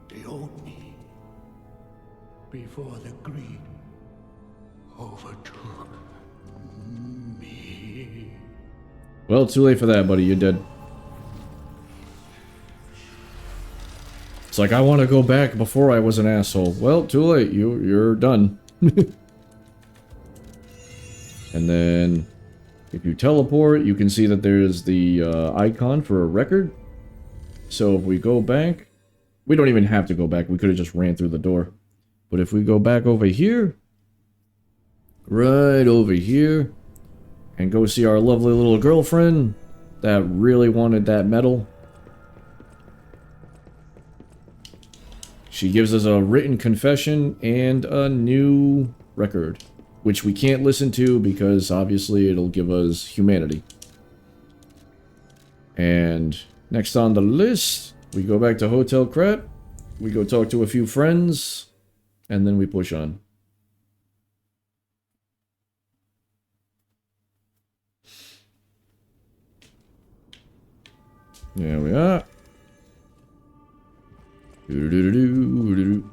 The old me. Before the greed overtook me. Well, too late for that, buddy. You're dead. It's like, I want to go back before I was an asshole. Well, too late. You're done. And then, if you teleport, you can see that there's the icon for a record. So if we go back, we don't even have to go back. We could have just ran through the door. But if we go back over here, right over here, and go see our lovely little girlfriend that really wanted that medal. She gives us a written confession and a new record, which we can't listen to because obviously it'll give us humanity. And next on the list, we go back to Hotel Krat, we go talk to a few friends, and then we push on. There we are. That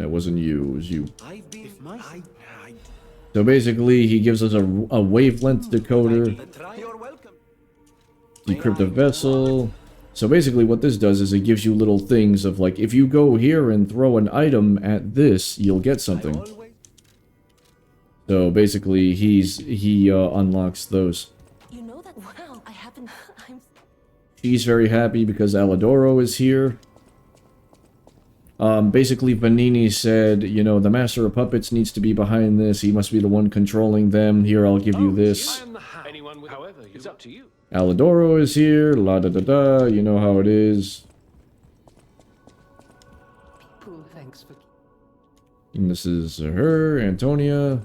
wasn't you, it was you. So basically, he gives us a wavelength decoder. Decrypt a vessel. So basically what this does is it gives you little things of like, if you go here and throw an item at this, you'll get something. So basically, he unlocks those. You know that? Wow, I haven't. She's very happy because Alidoro is here. Basically, Vanini said, you know, the Master of Puppets needs to be behind this. He must be the one controlling them. Here, I'll give you this. However, it's up to you. Alidoro is here. La da da da. You know how it is. Thanks for... And this is her, Antonia.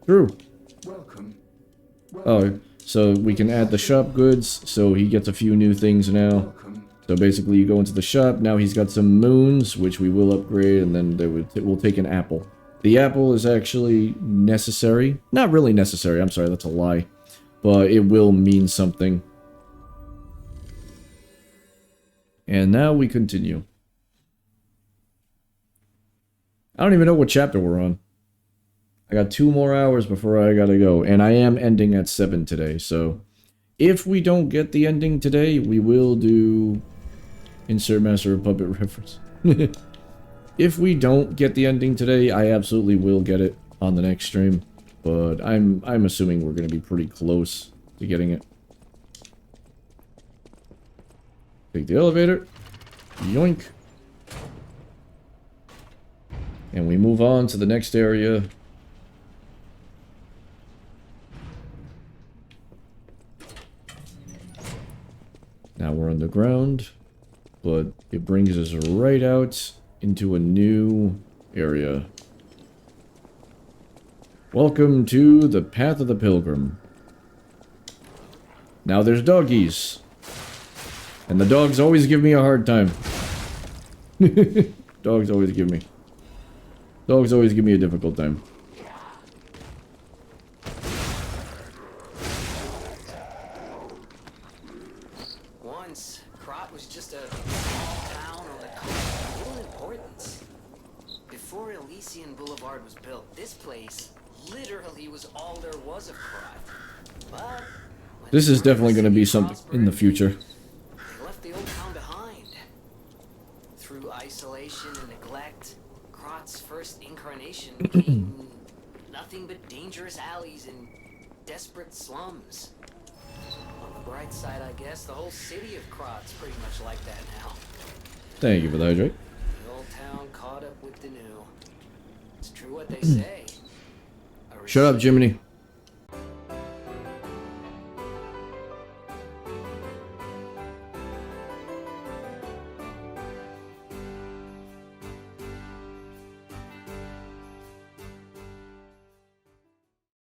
True. Welcome. Oh, so we can add the shop goods. So he gets a few new things now. So basically, you go into the shop. Now he's got some moons, which we will upgrade, and then we'll take an apple. The apple is actually necessary. Not really necessary. I'm sorry, that's a lie. But it will mean something. And now we continue. I don't even know what chapter we're on. I got 2 more hours before I gotta go. And I am ending at 7 today, so... If we don't get the ending today, we will do... Insert Master of Puppet reference. If we don't get the ending today, I absolutely will get it on the next stream. But I'm assuming we're going to be pretty close to getting it. Take the elevator. Yoink. And we move on to the next area. Now we're underground, but it brings us right out into a new area. Welcome to the Path of the Pilgrim. Now there's doggies. And the dogs always give me a hard time. Dogs always give me a difficult time. Once, Krat was just a small town on the coast of little importance. Before Elysian Boulevard was built, this place literally was all there was of Krat. But this is definitely going to be something in the future. They left the old town behind. Through isolation and neglect, Krat's first incarnation became nothing but dangerous alleys and desperate slums. On the bright side, I guess, the whole city of Krat's pretty much like that now. Thank you for that, Drake. The old town caught up with the new. It's true what they say. Shut up, Jiminy.